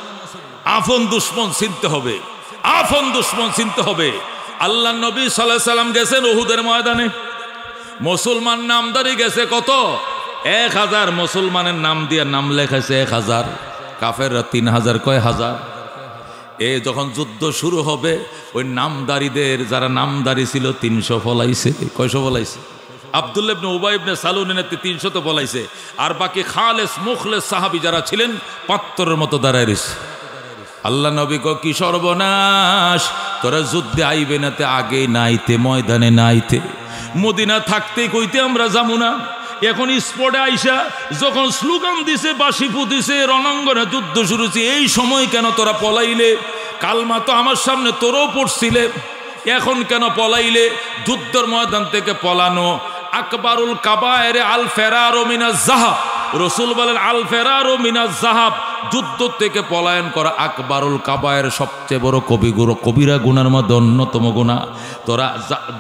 আফন দুশ্মন চিনতে হবে, আফন দুশ্মন চিনতে হবে। আল্লাহ নবী সাল্লাল্লাহু আলাইহি সাল্লাম গেছেন উহুদের ময়দানে, মুসলমান নামদারি গেছে কত? 1000 মুসলমানের নাম দিয়ে নাম লেখাইছে 1000, কাফেররা 3000, কয় হাজার। যখন যুদ্ধ শুরু হবে ওই নামদারিদের, যারা নামদারি ছিল 300 ফলাইছে। কয়শো ফলাইছে? আব্দুল্লাহ ইবনে উবাই ইবনে সালুলের নেতৃত্বে 300 তো ফলাইছে, আর বাকি খালেস মুখলেস সাহাবী যারা ছিলেন পাত্তরের মতো দাঁড়ায় রয়েছে। আল্লাহ নবী কো কি সর্বনাশ, তোরা যুদ্ধে আইবে না, তে আগে নাইতে ময়দানে নাইতে, মদিনা থাকতে কইতে আমরা যাবো না। এখন স্পটে আইসা যখন স্লোগান দিছে, বাঁশি ফুটিছে, রণাঙ্গনে যুদ্ধ শুরু হয়েছে, এই সময় কেন তোরা পলাইলে? কালমা তো আমার সামনে তোরও পড়ছিলে, এখন কেন পলাইলে? যুদ্ধের ময়দান থেকে পলানো আকবারুল কাবায়ের আল ফেরার ও মিনাজ জাহাব। রসুল বলেন আল ফেরার ও মিনাজ জাহাব, যুদ্ধ থেকে পলায়ন করা আকবারুল কাবায়ের সবচেয়ে বড় কবিরা গুনার মধ্যে অন্যতম গুনাহ। তোরা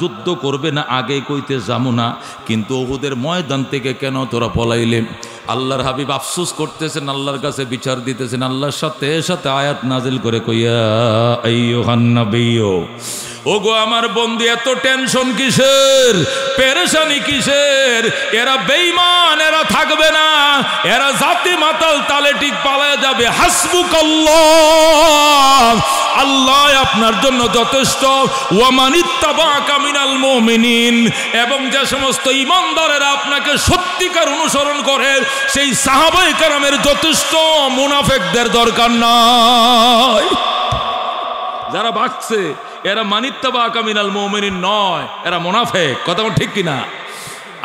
যুদ্ধ করবে না আগেই কইতে যাবো না, কিন্তু উহুদের ময়দান থেকে কেন তোরা পলাইলে? আল্লাহর হাবিব আফসোস করতেছেন, আল্লাহর কাছে বিচার দিতেছেন। আল্লাহর সাথে সাথে আয়াত নাজিল করে কইয়া আইয়ুহান নাবিয়্যু, ওগো আমার বন্ধু, এত টেনশন কিসের, পেরেশানি কিসের? এরা বেঈমান, এরা থাকবে না, এরা জাতি মাতাল তালে ঠিক পালায় যাবে। হাসবুকাল্লাহ, আল্লাহ আপনার জন্য যথেষ্ট। ওয়া মানিত্তাবাকা মিনাল মুমিনিন, এবং যে সমস্ত ঈমানদারেরা আপনাকে সত্যিকার অনুসরণ করে সেই সাহাবায়ে কেরামের যথেষ্ট, মুনাফিকদের দরকার নাই। যারা ভাগছে এরা মানিত্তাবাকা মিনাল মুমিনিন নয়, এরা মুনাফিক। কথা ঠিক কিনা?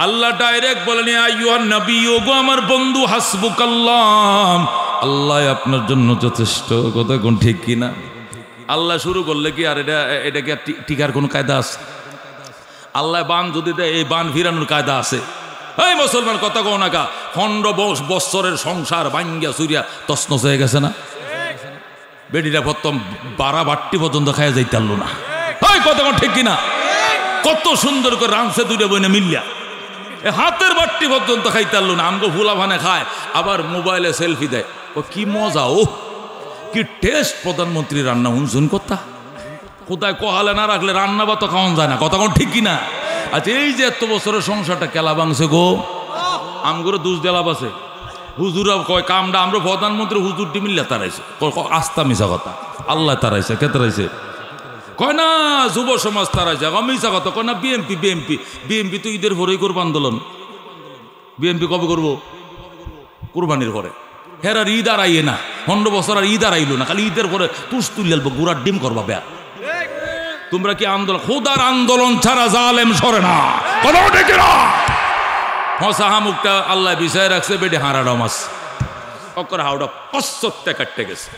আল্লাহ ডাইরেক্ট বলেন আইয়ুহান নাবিয়্যু, গো আমার বন্ধু, হাসবুকাল্লাহ, আল্লাহ আপনার জন্য যথেষ্ট। কথা কোন ঠিক কিনা? আল্লাহ শুরু করলে কি আর এটা কি টিকার কোন কায়দা আছে? আল্লাহ বান যদি দেয়, এই বান ফিরানোর কায়দা আছে? এই মুসলমান কথা কও না কা, 15 বছরের সংসার ভাঙ্গিয়া চুরিয়া তছনছ হয়ে গেছে না? বেটিটা প্রথম বাড়া বাট্টি পর্যন্ত খাইয়া যাইতে পারলো না। কথা কোন ঠিক কিনা? কত সুন্দর করে রানছে দুইটা বইনে মিল্লা, হাতের বাট্টি পর্যন্ত খাইতে পারলো না। আমগো ফুলা ভানে খায়, আবার মোবাইলে সেলফি দেয়। ও কি মজা, ও কি টেস্ট প্রধানমন্ত্রী রান্না হুনসুন কথা। কোথায় কহালে না রাখলে রান্না বা তো খাওয়ান যায় না, কথা কোন ঠিক কিনা? আচ্ছা এই যে এত বছরের সংসারটা কেলা ভাঙছে গো, আমগুলো দুষ দেলাপ আছে। হুজুরা কয় কামটা আমরা প্রধানমন্ত্রী হুজুরটি মিল্লা তারাইছে, আস্তা মিশা কথা। আল্লাহ তারাইছে, কে তারাইছে? কয় না যুব সমাজ তারাইছে, মিশা কথা। কয় না বিএমপি বিএমপি বিএমপি তো ঈদের পরেই করবো আন্দোলন। বিএমপি কবে করবো? কোরবানির পরে। হেরার ঈদ আর আইয়ে না, 15 বছর আর ঈদ আর আইলো না, খালি ঈদের পরে তুষ তুলিয়াল গুড়ার ডিম করবা বেয়া। তোমরা কি আন্দোলন, খোদার আন্দোলন ছাড়া জালেম সরে না, কথা ঠিক না? হসাহা মুখটা আল্লাহ বিষয় রাখছে, বেডে হারাডা মাছ অকর হাওড়া পশ্চত্তে কাটতে গেছে,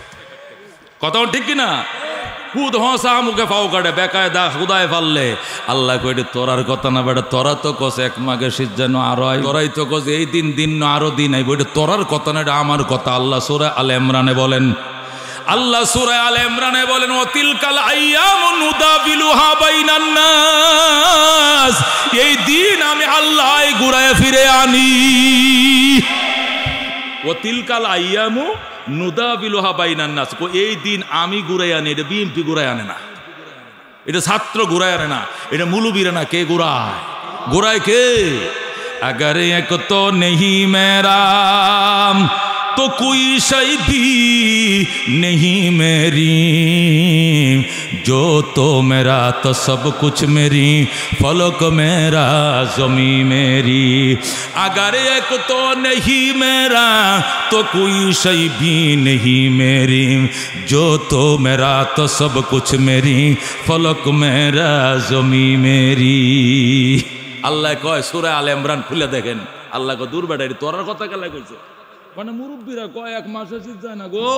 কথা ঠিক কিনা? খুদ হসা মুখে ফাও কাটে বেকায়দা খুদায় পারলে আল্লাহ কইটে তোরার কথা না বেটা, তোরা তো কস এক মাঘে শীত যেন আরো হয়, তোরাই তো কস এই দিন দিন আরো দিন আই, বইটা তোরার কথা না, এটা আমার কথা। আল্লাহ সূরা আলে ইমরানে বলেন, আল্লাহ সূরা আলে ইমরানে বলেন, ও তিলকাল আইয়ামু নুদাবিলুহা বাইনান নাস, এই দিন আমি আল্লাহ ঘুরায় ফিরে আনি। ও তিলকাল আইয়ামু নুদাবিলুহা বাইনান নাস, এই দিন আমি ঘুরাই আনি। এটা বিএমপি ঘুরাই আনে না, এটা ছাত্র ঘুরাই আনে না, এটা মুলুবিরা না। কে ঘুরায়? ঘুরায় কে? अगर एक तो नहीं मेरा तो कोई शय भी नहीं मेरी, जो तो मेरा तो सब कुछ मेरी, फलक मेरा ज़मी मेरी। अगर एक तो नहीं मेरा तो कोई शय भी नहीं मेरी, जो तो मेरा तो सब कुछ मेरी, फलक मेरा ज़मी मेरी। আল্লাহ কয় সূরা আলে ইমরান খুলে দেখেন, আল্লাহ কয় দূর বেটা তোরার কথা কেলা কইছে। মানে মুরব্বীরা কয় এক মাসে শীত যায় না গো,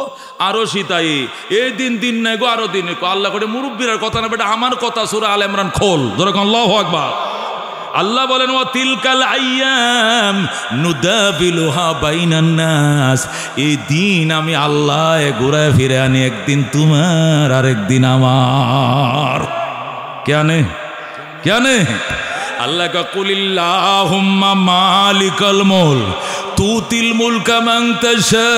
আরো শীতাই, এই দিন দিন নাই গো, আরো দিন। আল্লাহ কয় মুরব্বীরার কথা না বেটা, আমার কথা। সূরা আলে ইমরান খোল, ধরে আল্লাহু আকবার। আল্লাহ বলেন, ওয়া তিলকাল আইয়াম নুদাবিলুহা বাইনান নাস, এই দিন আমি আল্লাহ ঘুরায় ফিরে আনি, একদিন তোমার আর একদিন আমার। কেনে কেনে? अल्लाह का कुलिल्लाहुम्मा मालिकल मुल्क तूतिल मुल्क मन तशा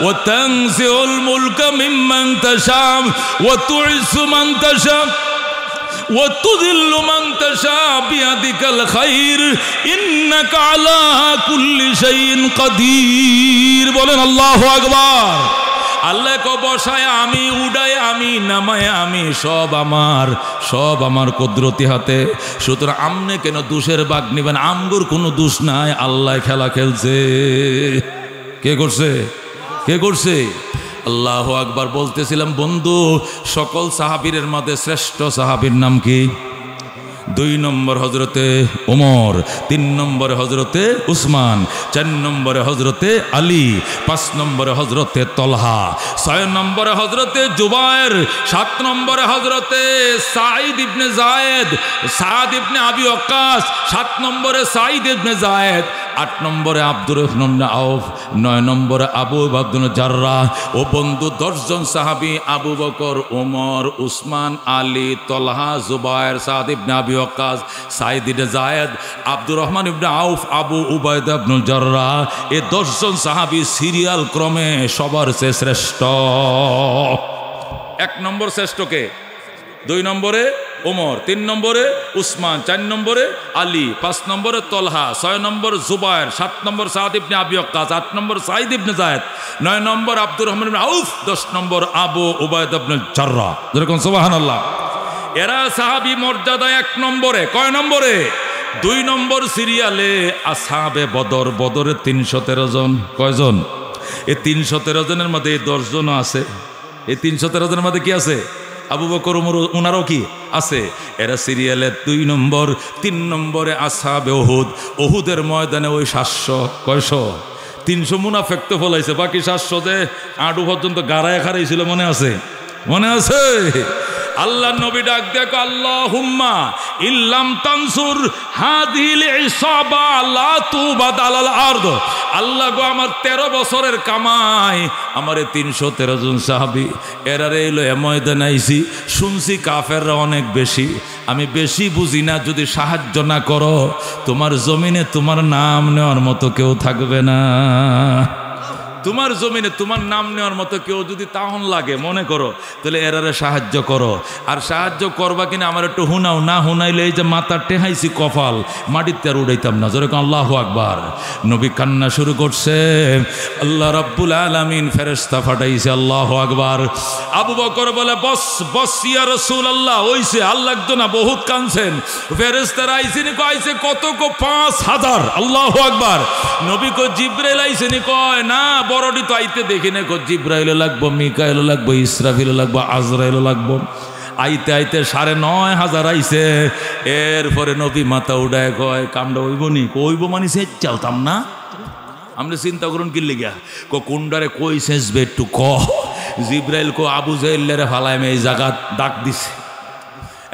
व तंज़िउल मुल्क मिम्मन तशा व तुइस्सु मन तशा व तुज़िल्लु मन तशा बियदिकल खैर इन्नका अला कुल्लि शैइन कदीर। बोलेन अल्लाहु अकबर। আল্লাহ কো বসায় আমি, উড়ায় আমি, নামায় আমি, সব আমার কুদরতি হাতে। সুতরাং আমনে কেন দোষের ভাগ নিবেন? আমগুর কোনো দোষ নাই, আল্লাহ খেলা খেলছে। কে করছে? কে করছে? আল্লাহু আকবার। বলতেছিলাম বন্ধু, সকল সাহাবীর মধ্যে শ্রেষ্ঠ সাহাবীর নাম কি? 2 নম্বর হজরতে ওমর, 3 নম্বরে হজরতে উসমান, 4 নম্বরে হজরতে আলী, 5 নম্বরে হজরতে তলহা, 6 নম্বরে হজরতে জুবায়ের, 7 নম্বরে হজরতে সাঈদ ইবনে জায়েদ, সাদ ইবনে আবি ওয়াক্কাস, 7 নম্বরে সাঈদ ইবনে জায়েদ, 8 নম্বরে আব্দুর রহমান ইবনে আউফ, 9 নম্বরে আবু ইবনে জাররাহ। ও বন্ধু 10 জন সাহাবী, আবু বকর, ওমর, উসমান, আলী, তলহা, জুবায়ের, সাদ ইবনে আবি ওয়াক্কাস, সাঈদ ইবনে জায়েদ, আব্দুর রহমান ইবনে আউফ, আবু উবাইদা ইবনে জাররাহ। এই 10 জন সাহাবী সিরিয়াল ক্রমে সবার চেয়ে শ্রেষ্ঠ। 1 নম্বর শ্রেষ্ঠকে, 2 নম্বরে ওমর, 3 নম্বরে উসমান, 4 নম্বরে আলী, 5 নম্বরে তলহা, 6 নম্বর জুবায়ের, 7 নম্বর সাদ ইবনে আবি ওয়াক্কাস, 8 নম্বর সাঈদ ইবনে জায়েদ, 9 নম্বর আব্দুর রহমান ইবনে আউফ, 10 নম্বর আবু উবাইদা ইবনে জাররাহ। যেরকম সুবহানাল্লাহ। এরা সাহাবী মর্যাদা 1 নম্বরে। কয় নম্বরে? 2 নম্বর সিরিয়ালে আসহাবে বদর। বদরে 313 জন। কয়জন? এই 313 জনের মধ্যে 10 জন আছে। এই 313 জনের মধ্যে কি আছে? আবু বকর, ওমর, ওনারও কি আছে? এরা সিরিয়ালে 2 নম্বর। 3 নম্বরে আসহাবে উহুদ। উহুদের ময়দানে ওই 700, কয়শো? 300 মুনাফিক তো ফলাইছে, বাকি 700 যে আডু পর্যন্ত গাড়ায় খারাইছিল, মনে আছে? মনে আছে? আল্লাহ নবী ডাক দেখো আল্লাহুম্মা ইল্লাম তানসুর হাদিল ইসাবা লা তুবাদাল আরদ। আল্লাহ গো আমার 13 বছরের কামাই, আমারে 313 জন সাহাবী এরারে এলো এ ময়দানে আইছি, শুনছি কাফেররা অনেক বেশি, আমি বেশি বুঝি না, যদি সাহায্য না করো তোমার জমিনে তোমার নাম নেওয়ার মতো কেউ থাকবে না। তোমার জমিনে তোমার নাম নেওয়ার মতো কেউ যদি তাহন লাগে মনে করো, তাহলে এরারে সাহায্য করো। আর সাহায্য করবা কিনা আমার একটু হুনাও, না হুনাইলে এই যে মাথা টেহাইছি কপাল মাটিতে আর উড়াইতাম না। যেরকম আল্লাহু আকবার। নবী কান্না শুরু করছে, আল্লাহ রাব্বুল আলামিন ফেরেশতা পাঠাইছে। আল্লাহু আকবার। আবু বকর বলে বস বস ইয়া রাসূলুল্লাহ, হইছে আল্লাহ না বহুত কাঁদছেন, ফেরেশতারা আইছেন কইছে কত কো 5000। আল্লাহু আকবার। নবী কো জিবরাইল আইছেন কয় না বড়টি তো আইতে দেখি না, জিব্রাইল লাগবো, মিকাইল লাগবো, ইসরাফিল লাগবো, আজরাইল লাগবো। আইতে আইতে 9500 আইছে। এরপরে নবী মাথা উঠায় কয় কামটা হইব নি? কইব মানে সে চালতাম না। আপনি চিন্তা করুন কি লিগা কোনডারে কই শেষবে একটু ক। জিব্রাইল কো আবু জাহেলের ফালায় এই জায়গা ডাক দিছে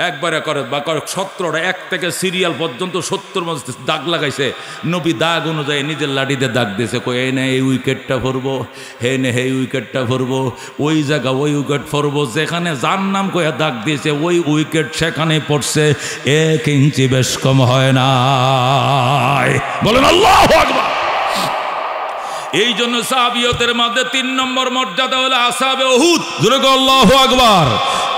একবারে করে বা 17টা 1 থেকে সিরিয়াল পর্যন্ত 70 মধ্যে দাগ লাগাইছে। নবী দাগ অনুযায়ী নিজের লাঠিতে দাগ দিয়েছে, কই এই না এই উইকেটটা ফরবো, হে নে হে উইকেটটা ফরবো, ওই জায়গা ওই উইকেট ফরবো, যেখানে যার নাম কয়ে দাগ দিয়েছে ওই উইকেট সেখানে পড়ছে, 1 ইঞ্চি বেশ কম হয় না। বলেন আল্লাহু আকবার। এই জন্য সাহাবিয়তের মধ্যে 3 নম্বর মর্যাদা হলো আসহাবে উহুদ। জোরে বলো আল্লাহু আকবার।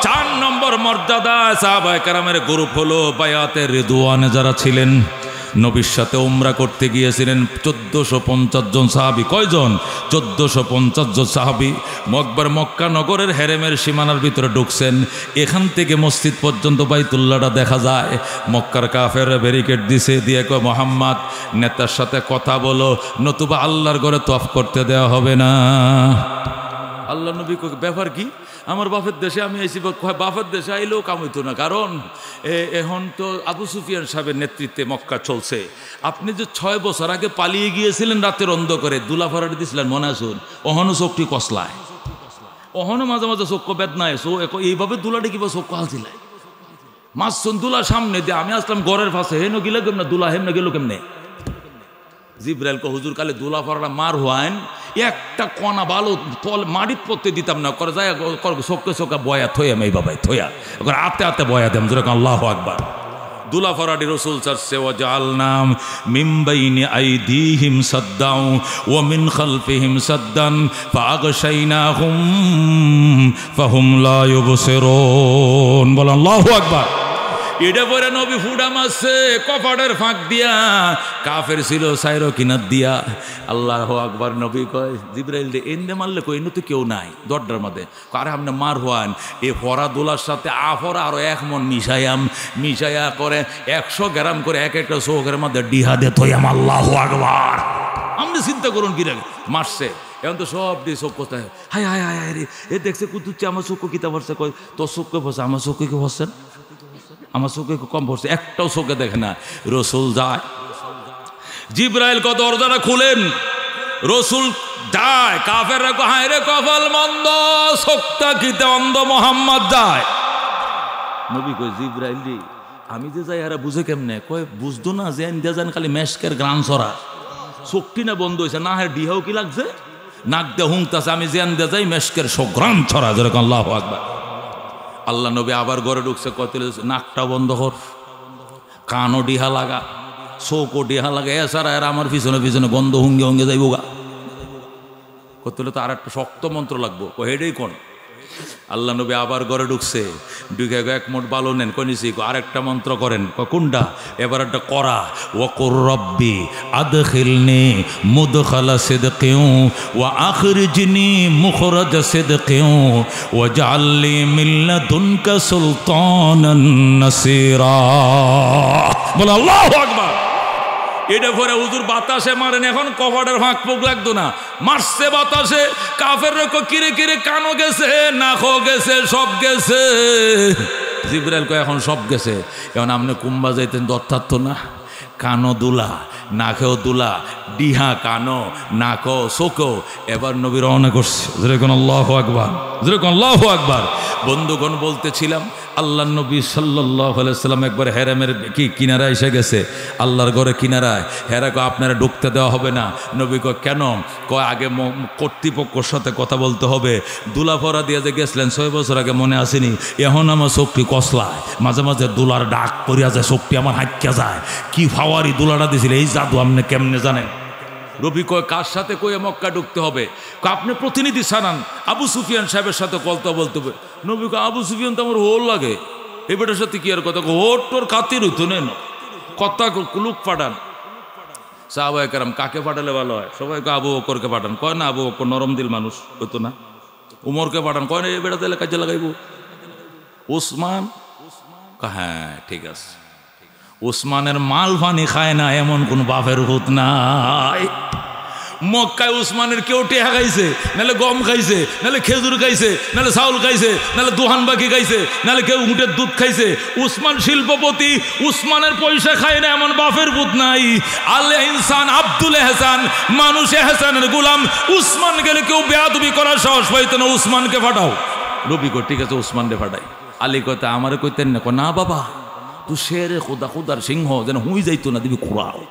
4 নম্বর মর্যাদা সাহাবায়ে কেরামের গ্রুপ হলো বায়াতে রিদওয়ানে যারা ছিলেন, নবীর সাথে উমরা করতে গিয়েছিলেন 1450 জন সাহাবী। কয়জন? 1450 জন সাহাবী। মকবার মক্কা নগরের হেরেমের সীমানার ভিতরে ঢুকছেন। এখান থেকে মসজিদ পর্যন্ত বাইতুল্লাহটা দেখা যায়। মক্কার কাফেররা ব্যারিকেড দিছে, দিয়ে কয় মুহাম্মদ নেতার সাথে কথা বলো, নতুবা আল্লাহর ঘরে তওয়াফ করতে দেওয়া হবে না। আল্লাহ নবী কয় ব্যাপার কি? আমার বাপের দেশে আমি আইসি, বাপের দেশে আইলেও কাম হইতো না, কারণ এখন তো আবু সুফিয়ান সাহেবের নেতৃত্বে মক্কা চলছে। আপনি যে 6 বছর আগে পালিয়ে গিয়েছিলেন রাতের অন্ধকারে, দুলা ফরাটি দিয়েছিলেন মনে আসুন, অহনো চোখটি কসলায়, অহনো মাঝে মাঝে চোখ বেদনায়, এইভাবে দুলাটি কিবা চোখ হালছিলায় মাসুন দুলা সামনে দিয়ে আমি আসলাম ঘরের পাশে, হেন গিলে কেমনে দুলা হেমনে গেল কেমনে? জিব্রাইল কো হুজুর কালে দুলা ফরাটা মার হওয়ান একটা কণা ভালো তল মাটিত পড়তে দিতাম না, করে যায় চোখে চোখে বয়া থইয়া মেয়ে বাবাই থইয়া ওখানে আতে আতে বয়া দেম। যেরকম আল্লাহু আকবার। দুলা ফরাডি রসুল চাচ্ছে ও জাআলনাম মিন বাইনি আইদিহিম সাদ্দাও ওয়া মিন খালফিহিম সাদ্দান ফাআগশাইনাহুম ফাহুম লা ইউবসিরুন। বলেন আল্লাহু আকবার। এটা পরে নবী ফুডা মারছে কপাটের ফাঁক দিয়া, কাফের ছিল সাইরো কিনার দিয়া। আল্লাহু আকবার। নবী কয় জিব্রাইল রে এনে মারলে কই এনে তো কেউ নাই দরজার মধ্যে, আরে আপনি মার হওয়ান এ ফরা দোলার সাথে আফরা আরো 1 মন মিশাইয়া করে 100 গ্রাম করে এক একটা চোখের মধ্যে ডিহা দে থইয়াম। আল্লাহু আকবার। আপনি চিন্তা করুন কি রাখে মারছে, এখন তো সব দিয়ে চোখ কোথায় হায় হায় হায় হায় রে এ দেখছে কুতুচ্ছে আমার চোখ কিতা ভরছে, কয় তোর চোখকে ভরছে, আমার চোখকে কি ভরছেন? আমার চোখে কম পড়ছে, একটাও চোখে দেখে না। রসুল যায়, জিব্রাইল কত দরজাটা খুলেন, রসুল যায়, কাফেররা কয় হায় রে কপাল মন্দ, চোখটা কিতে অন্ধ মোহাম্মদ যায়। নবী কয় জিব্রাইল রে আমি যে যাই এরা বুঝে কেমনে? কয় বুঝতো না যে ইন্ডিয়া জান খালি মেশকের গ্রান ছড়া, চোখটি না বন্ধ হয়েছে না, হ্যাঁ ডিহাও কি লাগছে, নাক দিয়ে হুংতাছে, আমি যে ইন্ডিয়া যাই মেশকের গ্রান ছড়া। যেরকম আল্লাহু আকবার। আল্লাহ নবী আবার ঘরে ঢুকছে, কত নাকটা বন্ধ কর, কানও ডিহা লাগা, চোখও ডিহা লাগা, এছাড়া এরা আমার পিছনে পিছনে গন্ধ হুঙ্গে হুঙ্গে যাইব গা। কত তো আর একটা শক্ত মন্ত্র লাগবো, হেডেই কোন। আল্লাহ নবী আবার ঘরে ঢুকছে, ঢুকে এক মোট বালো নেন, কনিছি আরেকটা মন্ত্র করেন, কোনটা? এবার একটা করা, ওয়াকুর রব্বি আদখিলনি মুদখালা সিদকিন ওয়া আখরিজনি মুখরাজ সিদকিন ওয়াজআলনি মিন লাদুনকা সুলতানান নাসিরা। বল আল্লাহু আকবার। এটা পরে হুজুর বাতাসে মারেন, এখন কপাটের ফাঁক পোক লাগতো না, মারছে বাতাসে। কাফের কিরে কিরে কানও গেছে, নাকও গেছে, সব গেছে। জিব্রাইল কয় এখন সব গেছে, এখন আপনি কুম্বা যাইতেন দর থাকতো না, কানো দুলা, নাকেও দুলা, ডিহা কানো, নাকো চোখো। এবার নবী রওনা করছে। যেরকম আল্লাহু আকবার, যেরকম আল্লাহু আকবার। বন্ধুগণ বলতেছিলাম, আল্লাহ নবী সাল্লাল্লাহু আলাইহি সাল্লাম একবার হেরামের কি কিনারায় এসে গেছে, আল্লাহর ঘরে কিনারায়। হেরাকে আপনারা ঢুকতে দেওয়া হবে না। নবী কয় কেন? কয় আগে কর্তৃপক্ষের সাথে কথা বলতে হবে। দুলাফরা দিয়ে যে গেছিলেন 6 বছর আগে, মনে আসেনি? এখন আমার চোখটি কসলায়, মাঝে মাঝে দুলার ডাক করিয়া যায়, চোখটি আমার হাইক্যা যায়। কি ফাওয়ারি দুলাটা দিয়েছিল, এই জাদু আপনি কেমনে জানেন? রবি কয় কার সাথে কয়ে মক্কা ঢুকতে হবে? আপনি প্রতিনিধি ছাড়ান, আবু সুফিয়ান সাহেবের সাথে কথা বলতে হবে। নবী কয় আবু সুফিয়ান তো আমার হোল লাগে, এবারের সাথে কি আর কথা? হোট তোর কাতির হইতো নেন, কথা কুলুক পাঠান। সাহাবায়ে কেরাম কাকে পাঠালে ভালো হয়? সবাইকে আবু বকরকে পাঠান। কয় না, আবু বকর নরম দিল মানুষ, হইতো না। উমরকে পাঠান। কয় না, এই বেড়া দিলে কাজে লাগাইব। উসমান, হ্যাঁ ঠিক আছে। উসমানের মাল পানি খায় না এমন কোন বাপের ভূত নাই। মক্কায় উসমানের কেউ টেহা খাইছে, নাহলে গম খাইছে, নাহলে খেজুর খাইছে, নাহলে চাউল খাইছে, নাহলে দোহান বাকি খাইছে, নাহলে কেউ উটের দুধ খাইছে। উসমান শিল্পপতি, উসমানের পয়সা খায় না এমন বাপের ভূত নাই। আলে ইনসান আব্দুল এহসান, মানুষ এহসানের গোলাম। উসমান গেলে কেউ বেয়াদবি করার সাহস পাইতো না। উসমানকে ফাটাও। রবি কো ঠিক আছে, উসমানকে ফাটাই। আলী কথা আমারে কইতেন না। না বাবা, তুই শেরে খোদা, খোদার সিংহ, যেন হুই যাইতো না, দিবি খোরাও।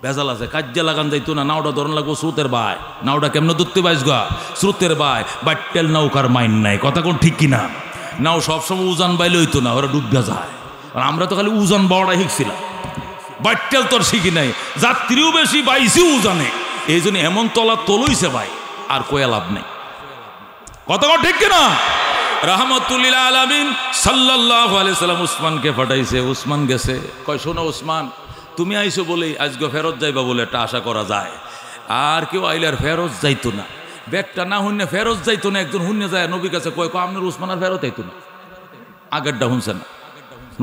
ভেজাল আছে, কাজ্যা লাগান যাইতো না। নাওটা ধরন লাগবো স্রোতের বাই। নাওটা কেমন ধরতে পাইস গা? স্রোতের বাই। বাট্টেল নৌকার মাইন নাই, কথা কোন ঠিক কিনা? নাও সবসময় উজান বাইলে হইতো না, ওরা ডুববা যায়। আর আমরা তো খালি উজান বাওয়াটা শিখছিলাম, বাট্টেল তোর শিখি নাই। যাত্রীও বেশি, বাইছি উজানে। এই জন্য এমন তলা তলইছে ভাই, আর কয়া লাভ নেই। কথা কোন ঠিক কিনা? রাহমাতুল্লিল আলামিন সাল্লাল্লাহু আলাইহি সাল্লাম উসমানকে পাঠাইছে। উসমান গেছে। কয় শোনো উসমান, তুমি আইছো বলেই আজকে ফেরত যাইবা বলে একটা আশা করা যায়। আর কেউ আইলে আর ফেরত যাইতো না। ব্যাগটা না হুন্নে ফেরত যাইতো না। একজন হুন্নে যায় নবী কাছে, কয় আপনার উসমান আর ফেরত আইতো না, আগেরটা শুনছে না।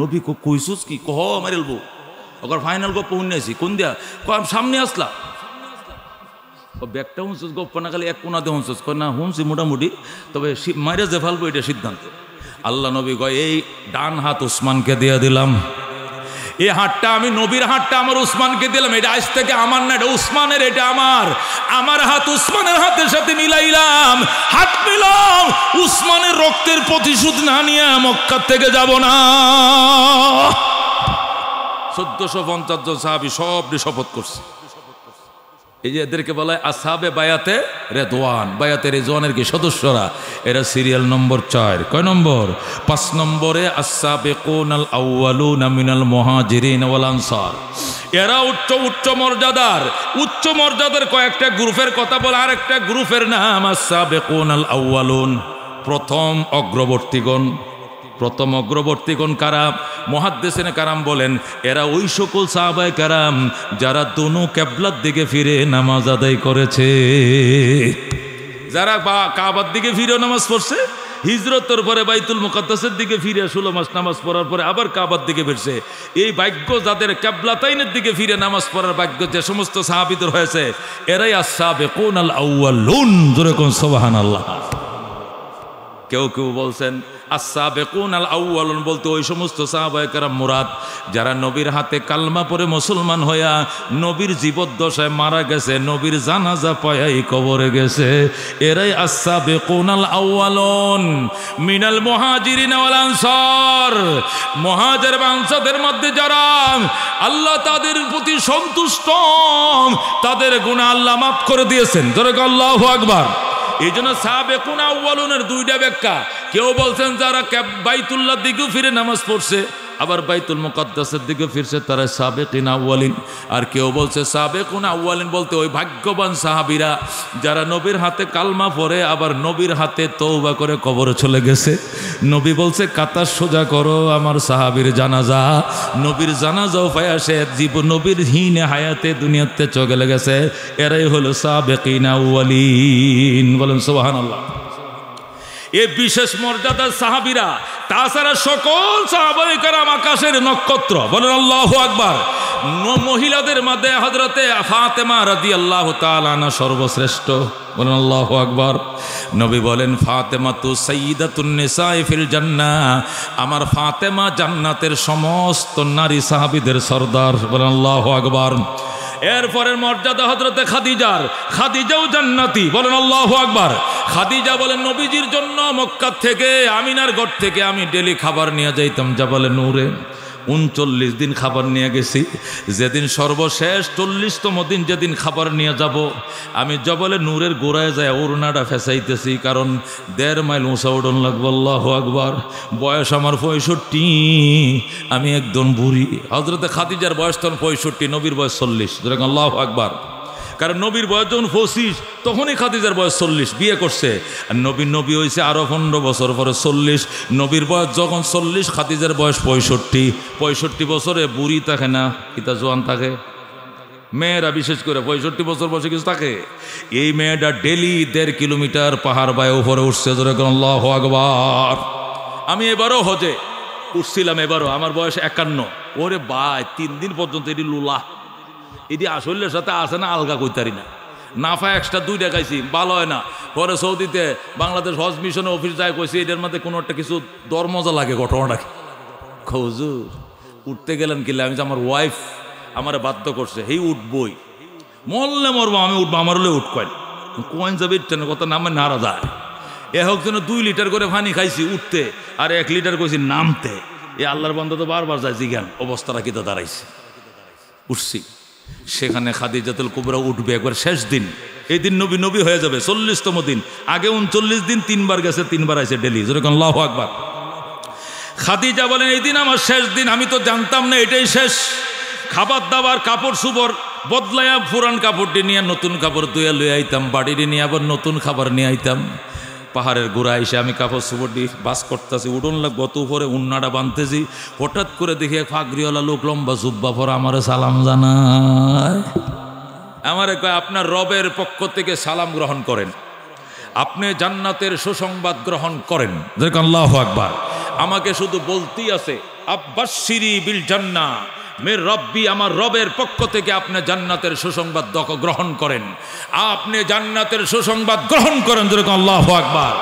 নবী কইসুস কি? কহ মারিলবো। ওর ফাইনাল গপ্প হুন্নে আছি। কোন দিয়া? কয় সামনে আসলা। ব্যাগটা হুঁসুস, গপ্প না খালি এক কোনাতে হুঁসুস। কয় না হুঁসি মোটামুটি, তবে মাইরে যে ফেলবো এটা সিদ্ধান্ত। আল্লাহ নবী কয় এই ডান হাত উসমানকে দিয়ে দিলাম, এই হাতটা আমি নবীর হাতটা আমার উসমানকে দিলাম। এটা আজ থেকে আমার না, এটা উসমানের, এটা আমার। আমার হাত উসমানের হাতের সাথে মিলাইলাম, হাত মিলাম। উসমানের রক্তের প্রতিশোধ না নিয়ে মক্কা থেকে যাব না। 1450 জন সাহাবী সব শপথ করছে। এই যে এদেরকে বলা হয় আসহাবে বায়াতে রেদওয়ান। বায়াতে রেদওয়ানের কি সদস্যরা? এরা সিরিয়াল নম্বর 4। কয় নম্বর? 5 নম্বরে আস-সাবিকুনাল আউয়ালুনা মিনাল মুহাজিরিন ওয়াল আনসার। এরা উচ্চ মর্যাদার, উচ্চ মর্যাদার কয়েকটা গ্রুপের কথা বলে। আরেকটা গ্রুপের নাম আস-সাবিকুনাল আউয়ালুন, প্রথম অগ্রবর্তীগণ। প্রথম অগ্রবর্তীগণ কারা? মুহাদ্দিসিনে কারাম বলেন এরা ওই সকল সাহাবায়ে কারাম যারা দোনো কিবলার দিকে ফিরে নামাজ আদায় করেছে। যারা কাবার দিকে ফিরে নামাজ পড়ছে, হিজরতের পরে বাইতুল মুকাদ্দাসের দিকে ফিরে 16 মাস নামাজ পড়ার পরে আবার কাবার দিকে ফিরছে। এই ভাগ্য যাদের কিবলাতাইনের দিকে ফিরে নামাজ পড়ার ভাগ্য যে সমস্ত সাহাবীদের হয়েছে, এরাই আস-সাবিকুনাল আউয়ালুন। জোরে কোন সুবহানাল্লাহ। কেউ কেউ বলছেন আস-সাবিকুনাল আউয়ালুন বলতে ওই সমস্ত সাহাবায়ে কেরাম মুরাদ যারা নবীর হাতে কালমা পড়ে মুসলমান হইয়া নবীর জীবদ্দশায় মারা গেছে, নবীর জানাজা পায়াই কবরে গেছে। এরাই আস-সাবিকুনাল আউয়ালুন মিনাল মুহাজিরিন ওয়াল আনসার। মুহাজির এবং আনসারদের মধ্যে যারা আল্লাহ তাদের প্রতি সন্তুষ্ট, তাদের গুনাহ আল্লাহ মাফ করে দিয়েছেন। জোরে আল্লাহু আকবার। এই জন্য সাবেকুন আউয়ালুনের দুইটা ব্যাখ্যা। কেউ বলছেন যারা বাইতুল্লাহর দিকেও ফিরে নামাজ পড়ছে, আবার বাইতুল মুকাদ্দাসের দিকে ফিরছে, তারা সাবেকিন আউয়ালিন। আর কেউ বলছে সাবেকুন আউয়ালিন বলতে ওই ভাগ্যবান সাহাবীরা যারা নবীর হাতে কালমা পড়ে আবার নবীর হাতে তওবা করে কবরে চলে গেছে। নবী বলছে কাতার সোজা করো, আমার সাহাবীর জানাজা। নবীর জানাজাও পায়া সে জীবন নবীর হীনে হায়াতে দুনিয়াতে চলে গেছে। এরাই হলো সাবেকিন আউয়ালিন। বলেন সুবহানাল্লাহ। এই বিশেষ মর্যাদার সাহাবীরা, তাছাড়া সকল সাহাবায়ে কেরাম আকাশের নক্ষত্র। বলেন আল্লাহু আকবার। মহিলাদের মধ্যে হযরতে ফাতেমা রাদিয়াল্লাহু তাআলা আনহা সর্বশ্রেষ্ঠ। বলেন আল্লাহু আকবার। নবী বলেন ফাতেমাতু সাইয়্যিদাতুন নিসাই ফিল জান্নাহ, আমার ফাতেমা জান্নাতের সমস্ত নারী সাহাবীদের সরদার। বলেন আল্লাহু আকবার। এরপরের মর্যাদা হযরতে খাদিজার, খাদিজাও জান্নাতি। বলেন আল্লাহু আকবার। খাদিজা বলেন নবীজির জন্য মক্কা থেকে আমিনার ঘর থেকে আমি ডেলি খাবার নিয়ে যাইতাম জাবালে নূরে। 39 দিন খাবার নিয়ে গেছি। যেদিন সর্বশেষ 40তম দিন যেদিন খাবার নিয়ে যাব, আমি জবলে নূরের গোড়ায় যায় ওড়নাটা ফেসাইতেছি, কারণ 1.5 মাইল উঁচা উড়ন লাগবে। আল্লাহু আকবার। বয়স আমার 65, আমি একদম বুড়ি। হযরতে খাদিজার বয়স তখন 65, নবীর বয়স 40। যেরকম আল্লাহু আকবার। কারণ নবীর বয়স যখন 25, তখনই খাদিজার বয়স 40, বিয়ে করছে। আর নবী হয়েছে আরো 15 বছর পরে 40। নবীর বয়স যখন 40, খাদিজার বয়স 65 বছরে বুড়ি থাকে না, কিতা জোয়ান থাকে। মেয়েরা বিশেষ করে 65 বছর বয়সে কিছু থাকে। এই মেয়েটা ডেলি 1.5 কিলোমিটার পাহাড় বায়ে উপরে উঠছে। যেরকম আল্লাহু আকবার। আমি এবারও হজে উঠছিলাম, এবারও আমার বয়স 51। ওরে ভাই, 3 দিন পর্যন্ত এটি লুলা, এটি আসলের সাথে আসে না, আলগা কইতারি না। নাফা এক্সট্রা 2 টাকাইছি, ভালো হয় না। পরে সৌদিতে বাংলাদেশ হজ মিশনের অফিস যায়, কইছি এটার মধ্যে কোনো একটা কিছু দর মজা লাগে ঘটনাটাকে। হুজুর উঠতে গেলেন কিলে, আমি আমার ওয়াইফ আমার বাধ্য করছে, হেই উঠবই, মরলে মরবো, আমি উঠবো, আমার হলে উঠকয়েন কোয়েন যাবে কথা নামে নারা যায়। এ হোক যেন 2 লিটার করে পানি খাইছি উঠতে, আর 1 লিটার কইছি নামতে। এ আল্লাহর বান্দা তো বারবার যায় জিজ্ঞান অবস্থাটা কিতা দাঁড়াইছে। উঠছি, সেখানে খাদিজাতুল কুবরা উঠবে একবার শেষ দিন। এই দিন নবী হয়ে যাবে 40তম দিন। আগে 39 দিন 3 বার গেছে, 3 বার আইছে ডেলি। যেরকম আল্লাহু আকবার। খাদিজা বলেন এই দিন আমার শেষ দিন, আমি তো জানতাম না এটাই শেষ। খাবার দাবার কাপড় সুপড় বদলাইয়া পুরান কাপড়টি নিয়ে নতুন কাপড় ধুয়ে লয়ে আইতাম, বাড়িটি নিয়ে আবার নতুন খাবার নিয়ে আইতাম। পাহাড়ের গোড়া এসে আমি কাপড় সুপড় দিয়ে বাস করতেছি, উঠন লাগবো তো উপরে উন্নাটা বাঁধতেছি। হঠাৎ করে দেখি এক ফাগরিওয়ালা লোক লম্বা জুব্বা পরা আমার সালাম জানায়। আমারে কয় আপনার রবের পক্ষ থেকে সালাম গ্রহণ করেন, আপনি জান্নাতের সুসংবাদ গ্রহণ করেন। যেরকম আল্লাহু আকবার। আমাকে শুধু বলতেই আছে আব্বাশিরি বিল জান্নাহ মের রব্বি, আমার রবের পক্ষ থেকে আপনি জান্নাতের সুসংবাদ গ্রহণ করেন, আপনি জান্নাতের সুসংবাদ গ্রহণ করেন। যেরকম আল্লাহু আকবার।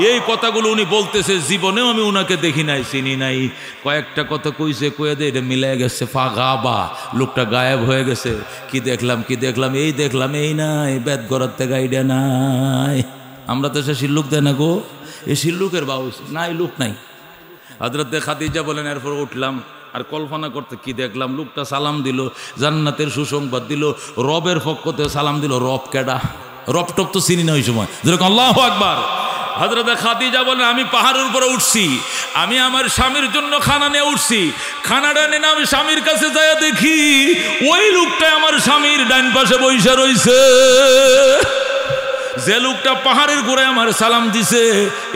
এই কথাগুলো উনি বলতেছে, জীবনেও আমি উনাকে দেখি নাই, চিনি নাই। কয়েকটা কথা কইছে, কয়ে দে এটা মিলে গেছে, ফাগাবা, লোকটা গায়েব হয়ে গেছে। কি দেখলাম এই দেখলাম, এই নাই বেদ গড়াতে গাইডে নাই। আমরা তো সে শিল্লুক দেয় না গো, এই শিল্লুকের বাবু নাই, লোক নাই। হযরতে খাদিজা বলেন এরপর উঠলাম, আর কল্পনা করতে কি দেখলাম, লোকটা সালাম দিল, জান্নাতের সুসংবাদ দিল, রবের পক্ষ থেকে সালাম দিল। রব কেডা? রব টপ তো চিনি না ওই সময়। যেরকম আল্লাহু আকবার। হযরতে খাদিজা বলেন আমি পাহাড়ের উপরে উঠছি, আমি আমার স্বামীর জন্য খানা নিয়ে উঠছি। খানাটা নিয়ে আমি স্বামীর কাছে যাইয়া দেখি ওই লোকটা আমার স্বামীর ডাইন পাশে বইসা রইছে। যে লোকটা পাহাড়ের গোড়ায় আমার সালাম দিছে,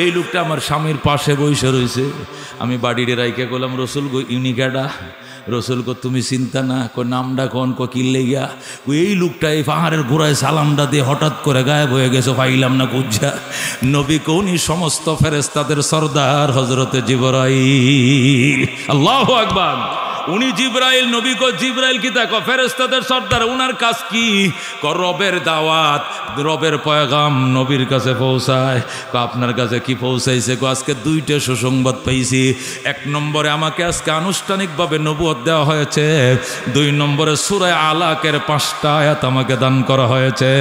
এই লোকটা আমার স্বামীর পাশে বইসা রইছে। আমি বাড়িতে রাইকে বললাম রসুল গো ইনি কেডা? রসুল কো তুমি চিন্তা না, কো নামটা কোন, কো কিনলে গিয়া এই লোকটা এই পাহাড়ের গোড়ায় সালামটা দিয়ে হঠাৎ করে গায়েব হয়ে গেছে, পাইলাম না কুজ্জা। নবী কোনি সমস্ত ফেরেশতাদের সরদার হযরতে জিবরাইল। আল্লাহু আকবার। উনি জিবরাইল, নবী কো জিবরাইল কি তা? ফেরেশতাদের সর্দার। উনার কাজ কি? রবের দাওয়াত, রবের পয়গাম নবীর কাছে পৌঁছায়। আপনার কাছে কি পৌঁছাইছে? আজকে 2টা সুসংবাদ পেয়েছি। 1 নম্বরে আমাকে আজকে আনুষ্ঠানিকভাবে নবুয়ত দেওয়া হয়েছে। 2 নম্বরে সূরা আলাকের 5টা আয়াত আমাকে দান করা হয়েছে।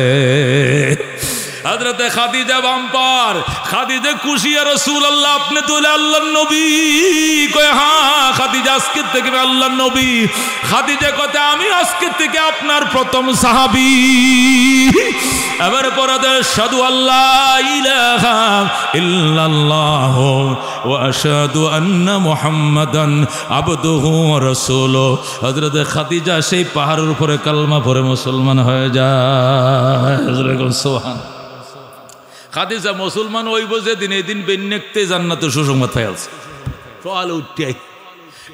হযরতে খাদিজা বাম্পার, খাদিজা খুশি, ইয়া রাসূলুল্লাহ আপনি তো আল্লাহর নবী। কয় হ্যাঁ খাদিজা আজকে থেকে আল্লাহর নবী। খাদিজা কথা আমি আজকে থেকে আপনার প্রথম সাহাবী। এবার পরে আশহাদু আল্লা ইলাহা ইল্লাল্লাহ ওয়া আশহাদু আন্না মুহাম্মাদান আবদুহু ওয়া রাসূলুহু। হযরতে খাদিজা সেই পাহাড়ের উপরে কালমা পড়ে মুসলমান হয়ে যায়। হযরত সুবহান। খাদিজা মুসলমান হইব যেদিন, এই দিন বেন্নেকতে জান্নাতের সুসংবাদ পাইছে। সকালে উঠতে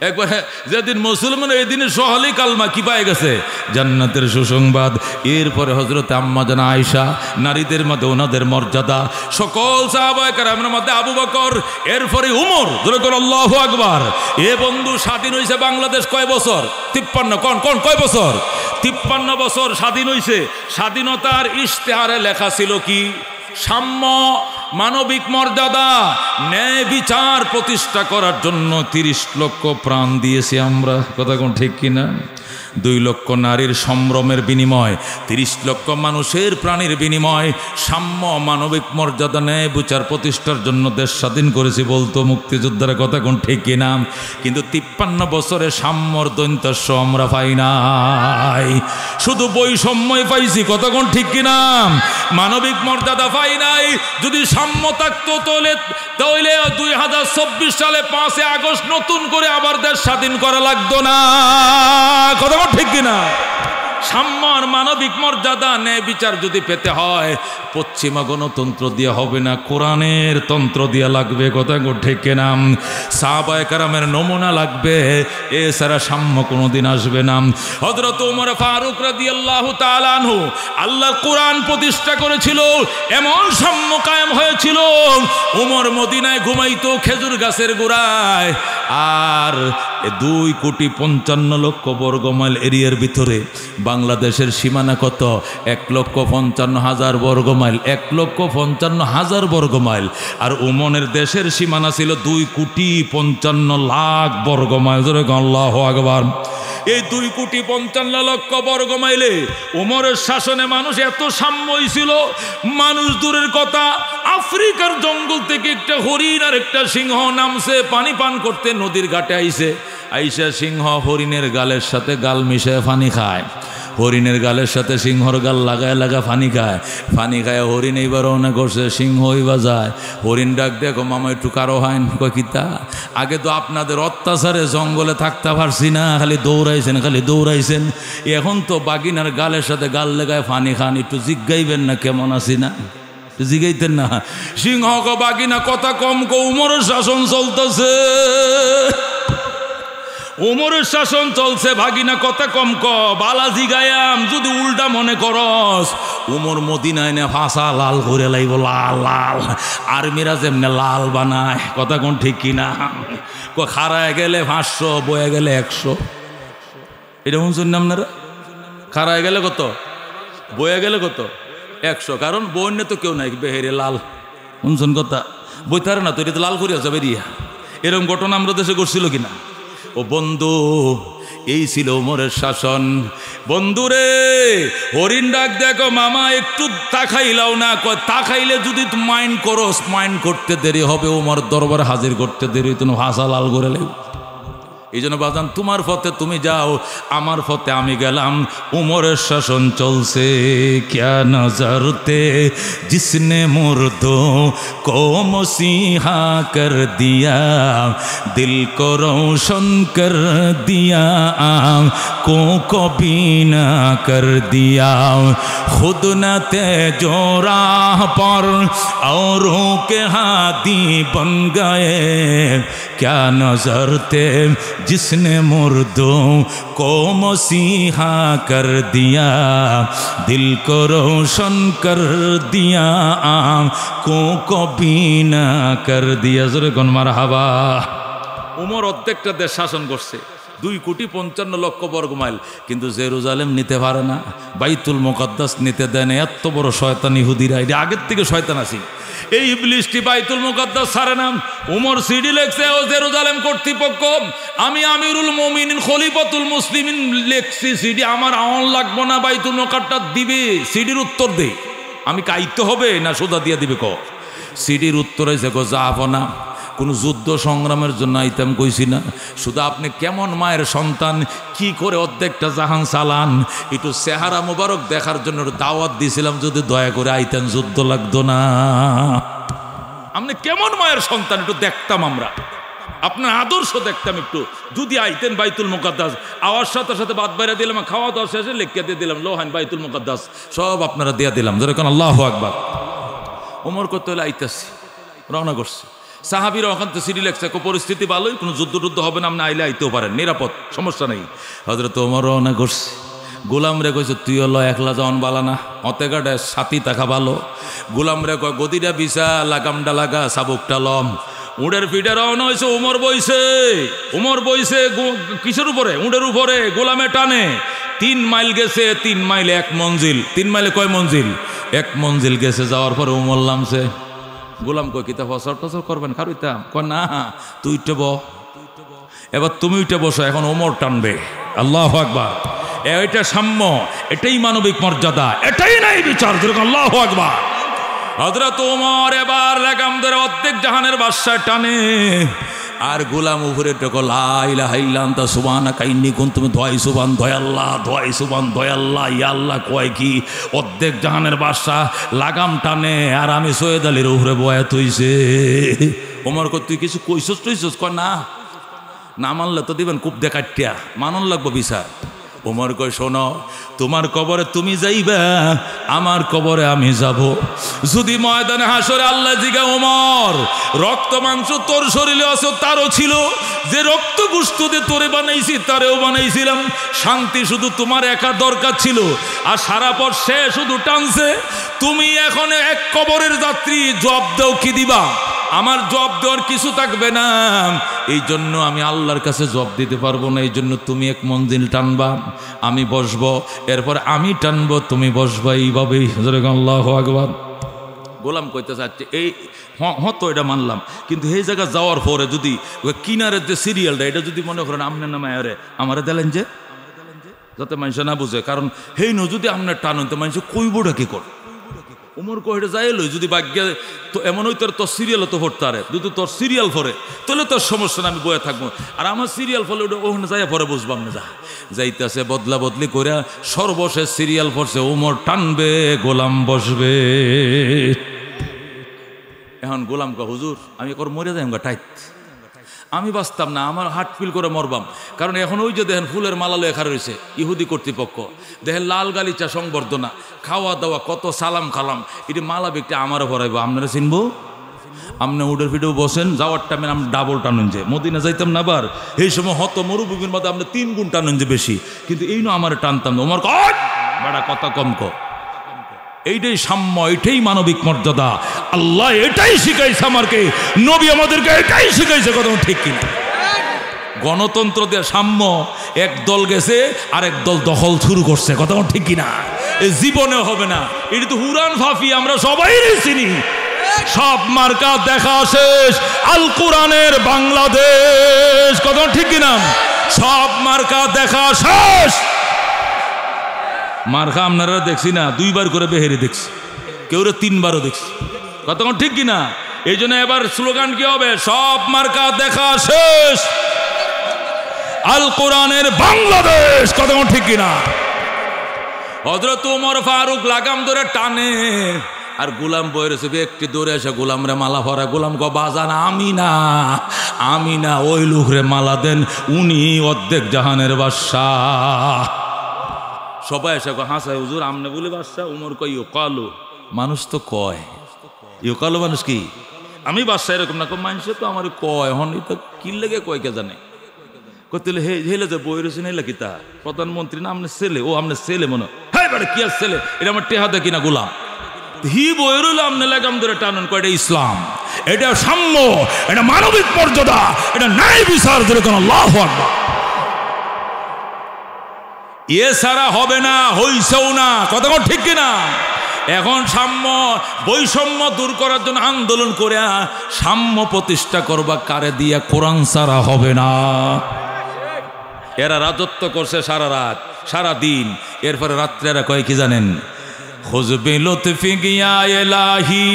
একবার যেদিন মুসলমান এই দিনে সহলে কালমা কি পায় গেছে, জান্নাতের সুসংবাদ। এরপরে হযরত আম্মা জান আয়েশা, নারীদের মধ্যে ওনাদের মর্যাদা, সকল সাহাবায়ে কেরামের মধ্যে আবু বকর, এরপরে উমর। যখন আল্লাহু আকবার। এ বন্ধু স্বাধীন হয়েছে বাংলাদেশ কয় বছর? 53। কোন কয় বছর? 53 বছর স্বাধীন হয়েছে। স্বাধীনতার ইশতেহারে লেখা ছিল কি? সাম্য, মানবিক মর্যাদা, ন্যায় বিচার প্রতিষ্ঠা করার জন্য 30 লক্ষ প্রাণ দিয়েছি আমরা। কথা কোন ঠিক কিনা? 2 লক্ষ নারীর সম্ভ্রমের বিনিময়, 30 লক্ষ মানুষের প্রাণীর বিনিময়, সাম্য, মানবিক মর্যাদা, ন্যায় বিচার প্রতিষ্ঠার জন্য দেশ স্বাধীন করেছি বলতো মুক্তিযোদ্ধারা। কথা কোন ঠিক কিনা? কিন্তু 53 বছরে সাম্যর দৈন্তস্য আমরা পাই নাই, শুধু বৈষম্যই পাইছি। কথা কোন ঠিক কিনা? মানবিক মর্যাদা পাই নাই। যদি সাম্য থাকতো তাহলে 2024 সালে 5 আগস্ট নতুন করে আবার দেশ স্বাধীন করা লাগতো না। কথা ঠিক কিনা? সাম্য আর মানবিক মর্যাদা, ন্যায় বিচার যদি পেতে হয় পশ্চিমা গণতন্ত্র দিয়ে হবে না, কোরআনের তন্ত্র দিয়ে লাগবে। কথা ঠিক কিনা? সাহাবায়ে কেরামের নমুনা লাগবে, এছাড়া সাম্য কোনোদিন আসবে না। হযরত ওমর ফারুক রাদিয়াল্লাহু তাআলা আনহু আল্লাহর কোরআন প্রতিষ্ঠা করেছিল, এমন সাম্য কায়েম হয়েছিল। ওমর মদিনায় ঘুমাইতো খেজুর গাছের গোড়ায়, আর 2,55,00,000 বর্গ মাইল এরিয়ার ভিতরে বাংলাদেশের সীমানা কত? 1,55,000 বর্গ মাইল। 1,55,000 বর্গ মাইল। আর ওমনের দেশের সীমানা ছিল 2,55,00,000 বর্গ মাইল। আল্লাহু আকবার। এই 2,55,00,000 বর্গ মাইলে ওমরের শাসনে মানুষ এত সাম্য হয়েছিল, মানুষ দূরের কথা, আফ্রিকার জঙ্গল থেকে একটা হরিণ আর একটা সিংহ নামছে পানি পান করতে, নদীর ঘাটে আইসা সিংহ হরিণের গালের সাথে গাল মিশায় পানি খায়, হরিণের গালের সাথে সিংহর গাল লাগায় পানি খায়। হরিণ এইবার রওনা করছে, সিংহ হইবা যায়। হরিণ ডাক দেখো মামা একটু কারো হাইন কিতা, আগে তো আপনাদের অত্যাচারে জঙ্গলে থাকতে পারছি না, খালি দৌড়াইছেন। এখন তো বাগিনার গালের সাথে গাল লাগায় পানি খান, একটু জিজ্ঞাইবেন না কেমন আছি না? জিজ্ঞাইতেন না। সিংহ বাগিনা কথা কম উমরের শাসন চলতেছে, ওমরের শাসন চলছে, ভাগিনা কথা কম বালাজি গায়াম যদি উল্টা মনে করস। ওমর মদিনায় না ভাষা লাল করে লাইব, লাল আর্মিরা যেমনে লাল বানায়। কথা কোন ঠিক কিনা? খাড়ায় গেলে 500, বয়ে গেলে 100। এটা শুনছেন না আপনারা? খাড়ায় গেলে কত, বয়ে গেলে কত? 100। কারণ বন্য তো কেউ নাই, বেহেরে লাল। শুনছেন কথা? বইতারে না তো, এটা তো লাল করিয়া যাবে রিয়া। এরকম ঘটনা আমরা দেশে করছিল কিনা? ও বন্ধু, এই ছিল ওমরের শাসন। বন্ধুরে, হরিণ ডাক দেখো মামা একটু তাকাইলাও না। তাকাইলে যদি মাইন্ড করস, মাইন্ড করতে দেরি হবে, ওমর দরবারে হাজির করতে দেরি, তুমি ভাষা লাল করে লেও। এই জন্য বাজান, তোমার পথে তুমি যাও, আমার পথে আমি গেলাম। উমরের শাসন চলছে। ক্যা নজরতে জিসনে মুর্দো কো মসিহা কর দিয়া, দিল কো রোশন কর দিয়া, को बीना कर दिया, खुद न तेजो राह पर औरों के हाथी बन गए। क्या नजर थे जिसने मुर्दों को मसीहा कर दिया, दिल को रोशन कर दिया, आँखों को बीना कर दिया। जरा कौन मारहाबा। उमर অর্ধেকটা দেশ শাসন করছে, 2,55,00,000 বর্গ মাইল, কিন্তু জেরুজালেম নিতে পারে না, বাইতুল মুকাদ্দাস নিতে দেয় না। এত বড় শয়তান ইহুদিরা, এটা আগের থেকে শয়তান আছে। এই ইবলিশটি বাইতুল মুকাদ্দাস ছাড়ে না। উমর সিডি লেখছে, ও জেরুজালেম কর্তৃপক্ষ, আমি আমিরুল মুমিনিন খলিফাতুল মুসলিমিন লেখছি সিডি, আমার আওয়ান লাগবো না, বাইতুল মুকাদ্দাস দিবে। সিডির উত্তর দে, আমি কাইতে হবে না সোজা দিয়া দিবে ক? সিডির উত্তর হয়েছে গো যাবো না, কোনো যুদ্ধ সংগ্রামের জন্য আইতাম কইছি না, শুধু আপনি কেমন মায়ের সন্তান, কি করে অর্ধেকটা জাহান চালান, একটু চেহারা মোবারক দেখার জন্য দাওয়াত দিয়েছিলাম, যদি দয়া করে আইতেন যুদ্ধ লাগতো না। আপনি কেমন মায়ের সন্তান একটু দেখতাম, আমরা আপনার আদর্শ দেখতাম একটু, যদি আইতেন বাইতুল মুকাদ্দাস। আওয়ার সাথে সাথে বাদ বাইরে দিলাম, খাওয়া দাওয়া শেষে লিখে দিয়ে দিলাম, লোহান বাইতুল মুকাদ্দাস সব আপনারা দিয়ে দিলাম। যেরকম আল্লাহু আকবার। ওমর করতে হলে আইতাছি, রওনা করছে। সাহাবীরা ওখান থেকে সিঁড়ি লেখছে, পরিস্থিতি ভালোই, কোনো যুদ্ধ টুদ্ধ হবে না, আপনি আইলে আইতেও পারেন, নিরাপদ, সমস্যা নেই। হযরত ওমর রওনা করছে। গোলাম রে কইছে তুই হলো একলা যাওয়ান বালা না, অতে গাড়ে সাথী থাকা ভালো। গোলাম রে কয় গদিটা বিছা, লাগামটা লাগা, সাবুকটা লম। উঁটের পিঠে রওনা হয়েছে, উমর বইছে কিসের উপরে? উঁটের উপরে। গোলামে টানে। 3 মাইল গেছে, 3 মাইলে 1 মঞ্জিল। 3 মাইলে কয় মঞ্জিল? 1 মঞ্জিল গেছে। যাওয়ার পরে উমর নামছে। গোলাম কয় কিতা ফসর টসর করবেন খারুইতাম? কয় না, তুই উঠে ব, এবার তুমি উঠে বসো, এখন ওমর টানবে। আল্লাহু আকবার। এটা সাম্য, এটাই মানবিক মর্যাদা, এটাই নাই বিচার। আল্লাহু আকবার। হযরত ওমর এবার লাগাম ধরে অর্ধেক জাহানের বাদশা টানে, আর গোলাম উপরে টোক লা ইলাহা ইল্লা আনতা সুবহানাকা ইন্নী কুনতু দোয়াই সুবহান, দোয়াই সুবহান, দয়াল্লাহ ইয়া আল্লাহ কয় কি। অর্ধেক জাহানের বাদশা লাগাম টানে, আর আমি সৈয়দ আলীর উপরে বয়াত হইছে। ওমর কয় তুই কিছু কইছস টইছস? কয় না, না মানলে তো দিবেন খুব দেখাটিয়া, মানন লাগবো বিচার। ওমর কয় শোনো, তোমার কবরে তুমি যাইবা, আমার কবরে আমি যাব। যদি ময়দানে হাসরে আল্লাহ জিগা ওমর রক্ত মাংস তোর শরীরে আছে, তারও ছিল, যে রক্ত গোশত দিয়ে তোরে বানাইছি তারেও বানাইছিলাম, শান্তি শুধু তোমার একা দরকার ছিল, আর সারা পর সে শুধু টানছে। তুমি এখন এক কবরের যাত্রী, জবাব দাও কি দিবা? আমার জবাব দেওয়ার কিছু থাকবে না, এই জন্য আমি আল্লাহর কাছে জবাব দিতে পারবো না। এই জন্য তুমি 1 মঞ্জিল টানবা, আমি বসবো, এরপর আমি টানবো, তুমি বসবা, এইভাবেই। আল্লাহু আকবার। গোলাম কইতে চাচ্ছে এই হতো, এটা মানলাম, কিন্তু এই জায়গা যাওয়ার পরে যদি কিনারের যে সিরিয়ালটা, এটা যদি মনে করেন আপনার নামে আরে আমারে দিলেন, যে যাতে মানুষ না বুঝে, কারণ হেই ন যদি আপনার টানুন তো মানুষ কইবটা কি কর। উমর কহিটা যাই লই, যদি ভাগ্যে তো এমন হই তোর সিরিয়ালও তো ভরতে আরে, যদি তোর সিরিয়াল ফরে তাহলে তোর সমস্যা না, আমি বয়ে থাকবো। আর আমার সিরিয়াল ফলে ওটা ওখানে যাই পরে বুঝবাম না, যা যাইতেছে বদলা বদলি করে সর্বশেষ সিরিয়াল পড়ছে, উমর টানবে, গোলাম বসবে। এখন গোলাম কা হুজুর আমি একবার মরে যাই টাইট, আমি বাঁচতাম না, আমার হার্ট ফিল করে মরবাম। কারণ এখন ওই যে দেখেন ফুলের মালা লেখা রয়েছে, ইহুদি কর্তৃপক্ষ, দেখেন লাল গালিচা সংবর্ধনা, খাওয়া দাওয়া, কত সালাম খালাম, এটি মালা ব্যক্তি আমারও ভরাইব, আপনারা চিনবো। আপনি উডের ফিটেও বসেন, যাওয়ার টাইমে আমি ডাবল টানুন, যে মদিনা যাইতাম না আবার, এই সময় হত মরুভূমির মধ্যে আপনি 3 গুণ টানুন যে বেশি, কিন্তু এই না আমার টানতাম না। আমার বাড়া কথা কম ক, এইটাই সাম্য, এটাই মানবিক মর্যাদা। আল্লাহ এটাই শিখাইছে আমাকে, নবী আমাদেরকে এটাই শিখাইছে, কথা ঠিক কিনা? গণতন্ত্র দিয়ে সাম্য, এক দল গেছে আর এক দল দখল শুরু করছে, কথা ঠিক কিনা? এ জীবনে হবে না, এটা তো হুরান ফাফি, আমরা সবাই চিনি। সব মার্কা দেখা শেষ, আল কোরআনের বাংলাদেশ, কথা ঠিক কিনা? সব মার্কা দেখা শেষ। মার্কা আপনারা দেখছি না, 2 বার করে বেহেরে দেখছি, কেউ 3 বারও দেখছি, কতক্ষণ ঠিক কিনা? এই জন্য এবার স্লোগান কি হবে? সব মার্কা দেখা শেষ, আল কোরআনের বাংলাদেশ, কতক্ষণ ঠিক কিনা? হযরত ওমর ফারুক লাগাম ধরে টানে, আর গোলাম বইরেছে একটি দৌড়ে এসে গোলামরে মালা ভরা। গোলাম ক বাজান আমি না, ওই লোকরে মালা দেন, উনি অর্ধেক জাহানের বাদশাহ। সবাই এসে হাসায়, হুজুর আমনে বলে বাদশাহ? উমর কই ইউকালু, মানুষ তো কয়, ইউকালু মানুষ কি? আমি বাদশাহ এরকম না, মানুষ তো আমার কয়, হন তো কি লেগে কয় কে জানে। কইলে হেলে যে বই রয়েছেন এলে কি তা প্রধানমন্ত্রী না আপনার ছেলে? ও আপনার ছেলে মনে হয়, কি আর ছেলে, এটা আমার টেহা দেখি না গোলাম, হি বই রইল আপনি লাগাম ধরে টানুন, কয় এটা ইসলাম, এটা সাম্য, এটা মানবিক মর্যাদা, এটা ন্যায় বিচার, যেরকম আল্লাহু আকবার। এ ছাড়া হবে না, হইছেও না, কথা ঠিক কিনা? এখন সাম্য বৈষম্য দূর করার জন্য আন্দোলন করে সাম্য প্রতিষ্ঠা করবা, কারে দিয়া? কোরআন ছাড়া হবে না। এরা রাজত্ব করছে সারা রাত সারা দিন, এরপরে রাত্রে এরা কয় কি জানেন? খুজবি লুতফি গিয়া এলাহি,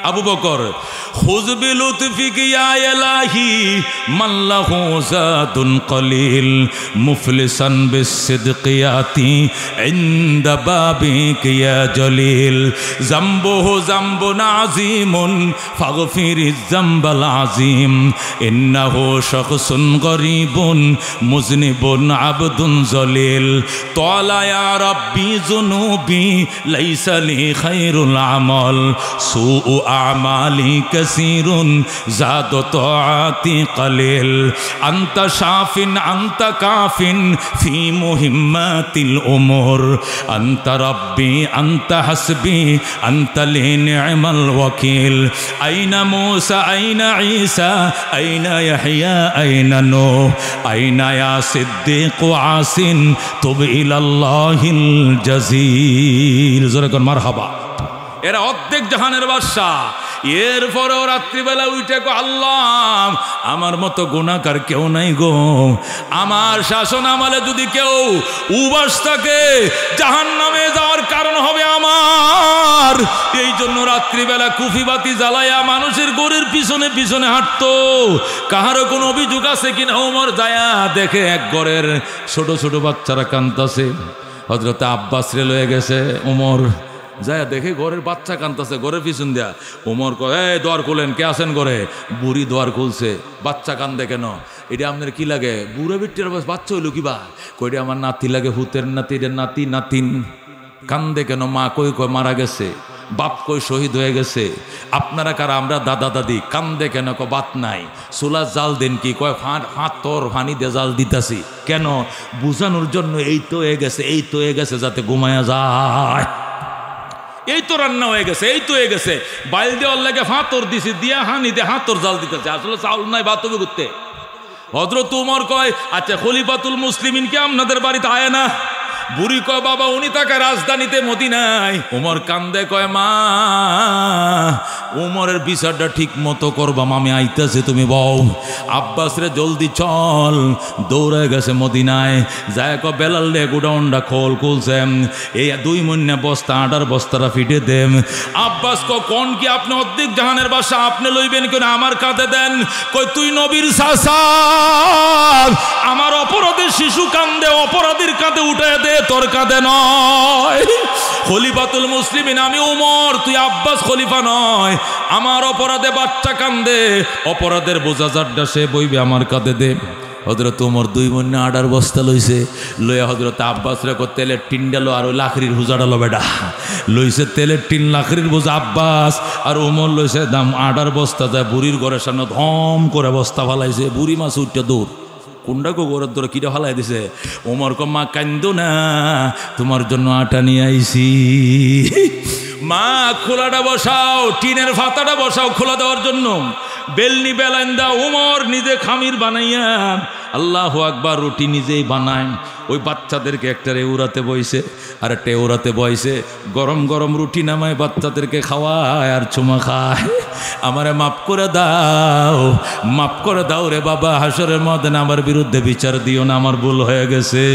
আবু বকর খুজবি লুতফি গিয়া এলাহি মাল্লাহু জাতুন কলিল মুফলিসান বিসিদকিয়াতি ইনদা বাবিক ইয়া জলিল জামবুহু জামবুন আযীমুন ফাগফিরিজ জামবাল আযীম ইন্নাহু শাখসুন গরীবুন মুজনিবুন আবদুন জলিল তালা ইয়া রাব্বি যুনুবি লাইসা লি খায়রুল আমাল সুউ আমালিকা কাসীরুন জাদু তাআতি কালিল আনতা শাফিন আনতা কাফিন ফি মুহিম্মাতিল উমুর আনতা রাব্বি আনতা হাসবি আনতা লি নি'মাল ওয়াকিল আইনা মূসা আইনা ঈসা আইনা ইয়াহইয়া আইনা নূহ আইনা ইয়া সিদ্দিক আসিন তুব ইলাল্লাহিল জাযীল। জোরে কোন মারহাবা। এরা অর্ধেক জাহানের বাদশা। এরপরেও রাত্রিবেলা উঠে গো আল্লাহ আমার মতো গুনাহগার কেউ নাই গো, আমার শাসন আমলে যদি কেউ উবাস থাকে জাহান্নামে যাওয়ার কারণ হবে আমার। এই জন্য রাত্রিবেলা কুফিবাতি জ্বালাইয়া মানুষের গড়ের পিছনে পিছনে হাঁটতো। কাহারও কোনো অভিযোগ আছে কিনা ওমর যায়া দেখে এক ঘরের ছোট ছোট বাচ্চারা কাঁদতাছে। হযরত আব্বাস রে লয়ে গেছে ওমর, যায় দেখে ঘরের বাচ্চা কাঁদতেছে, ঘরের পিছন দিয়া ওমর কয় এই দোয়ার খুলেন, কে আছেন ঘরে? বুড়ি দোয়ার খুলছে। বাচ্চা কান্দে কেন? এটা আপনার কি লাগে? বুড়া বিটির বাচ্চা হইল কিবা? কইটা আমার নাতি লাগে, হুতের নাতি, এটা নাতি নাতিন। কান্দে কেন? মা কই কয় মারা গেছে, বাপ কই শহীদ হয়ে গেছে। আপনারা কারা? আমরা দাদা দাদি। কান্দে কেন? কয় বাত নাই, চুলা জাল দেন কি? কয় হাত তোর ফানি দিয়ে জাল দিতাছি। কেন? বুঝানোর জন্য এই তো হয়ে গেছে, এই তো হয়ে গেছে, যাতে ঘুমায়া যায়। এই তো রান্না হয়ে গেছে, এই তো হয়ে গেছে। বাইল দেওয়ার লাগে ফাঁতর দিছি, দিয়া হানি দিয়ে হাতর জাল দিতেছে। আসলে চাউল নাই, ভাত হবে করতে। হযরত ওমর কয় আচ্ছা খলিফাতুল মুসলিমিন কি আপনাদের বাড়িতে আয় না? বুড়ি কয় বাবা উনি তাকে রাজধানীতে মদিনায়। ওমর কান্দে কয় মা ওমরের বিচারটা ঠিক মতো করবা, মামি আইতাছে, তুমি বউ। আব্বাস রে জলদি চল, দৌড়ে গেছে মদিনায়। যায় কয় বেলাল রে গুডাউনটা খুলছে, এই 2 মণে বস্তা আটার বস্তাটা ফিটে দেন। আব্বাস কয় কোন কি আপনি অর্ধেক জাহানের বাসা, আপনি লইবেন কেন? আমার কাঁধে দেন। কয় তুই নবীর চাচা, আমার অপরাধের শিশু কান্দে, অপরাধীর কাঁধে উঠে দে, তোর কাঁধে নয়। খলিফাতুল মুসলিমিন আমি ওমর, তুই আব্বাস খলিফা নয়। আমার অপরাধে বাচ্চা কান্দে, অপরাধের বোঝা যারটা সে বইবে, আমার কাঁধে দে। হযরত ওমর 2 মণে আটার বস্তা লইছে, লইয়া হযরত আব্বাস রে তেলের টিন ডালো আর ওই লাকড়ির হুজা ডালো। বেটা লইছে তেলের টিন, লাকড়ির বোঝা আব্বাস, আর ওমর লইছে দাম আটার বস্তা। যায় বুড়ির ঘরের সামনে ধম করে বস্তা ফালাইছে। বুড়ি মাছ উঠটা দূর, কোনটা গো ঘরের ধরে কিটা ফালাই দিছে। ওমর কো মা কান্দো না, তোমার জন্য আটা নিয়ে আইছি। মা খোলাটা বসাও, টিনের ফাতাটা বসাও খোলা দেওয়ার জন্য। বেলনি বেলাইন্দা ওমর নিজে খামির বানাইয়া আল্লাহু আকবার রুটি নিজেই বানায়। ওই বাচ্চাদেরকে একটা এউরাতে বইছে আর একটা এউরাতে বইছে, গরম গরম রুটি নামায় বাচ্চাদেরকে খাওয়ায় আর চুমা খায়। আমারে মাফ করে দাও, মাফ করে দাও রে বাবা, হাসরের ময়দানে আমার বিরুদ্ধে বিচার দিও না, আমার ভুল হয়ে গেছে।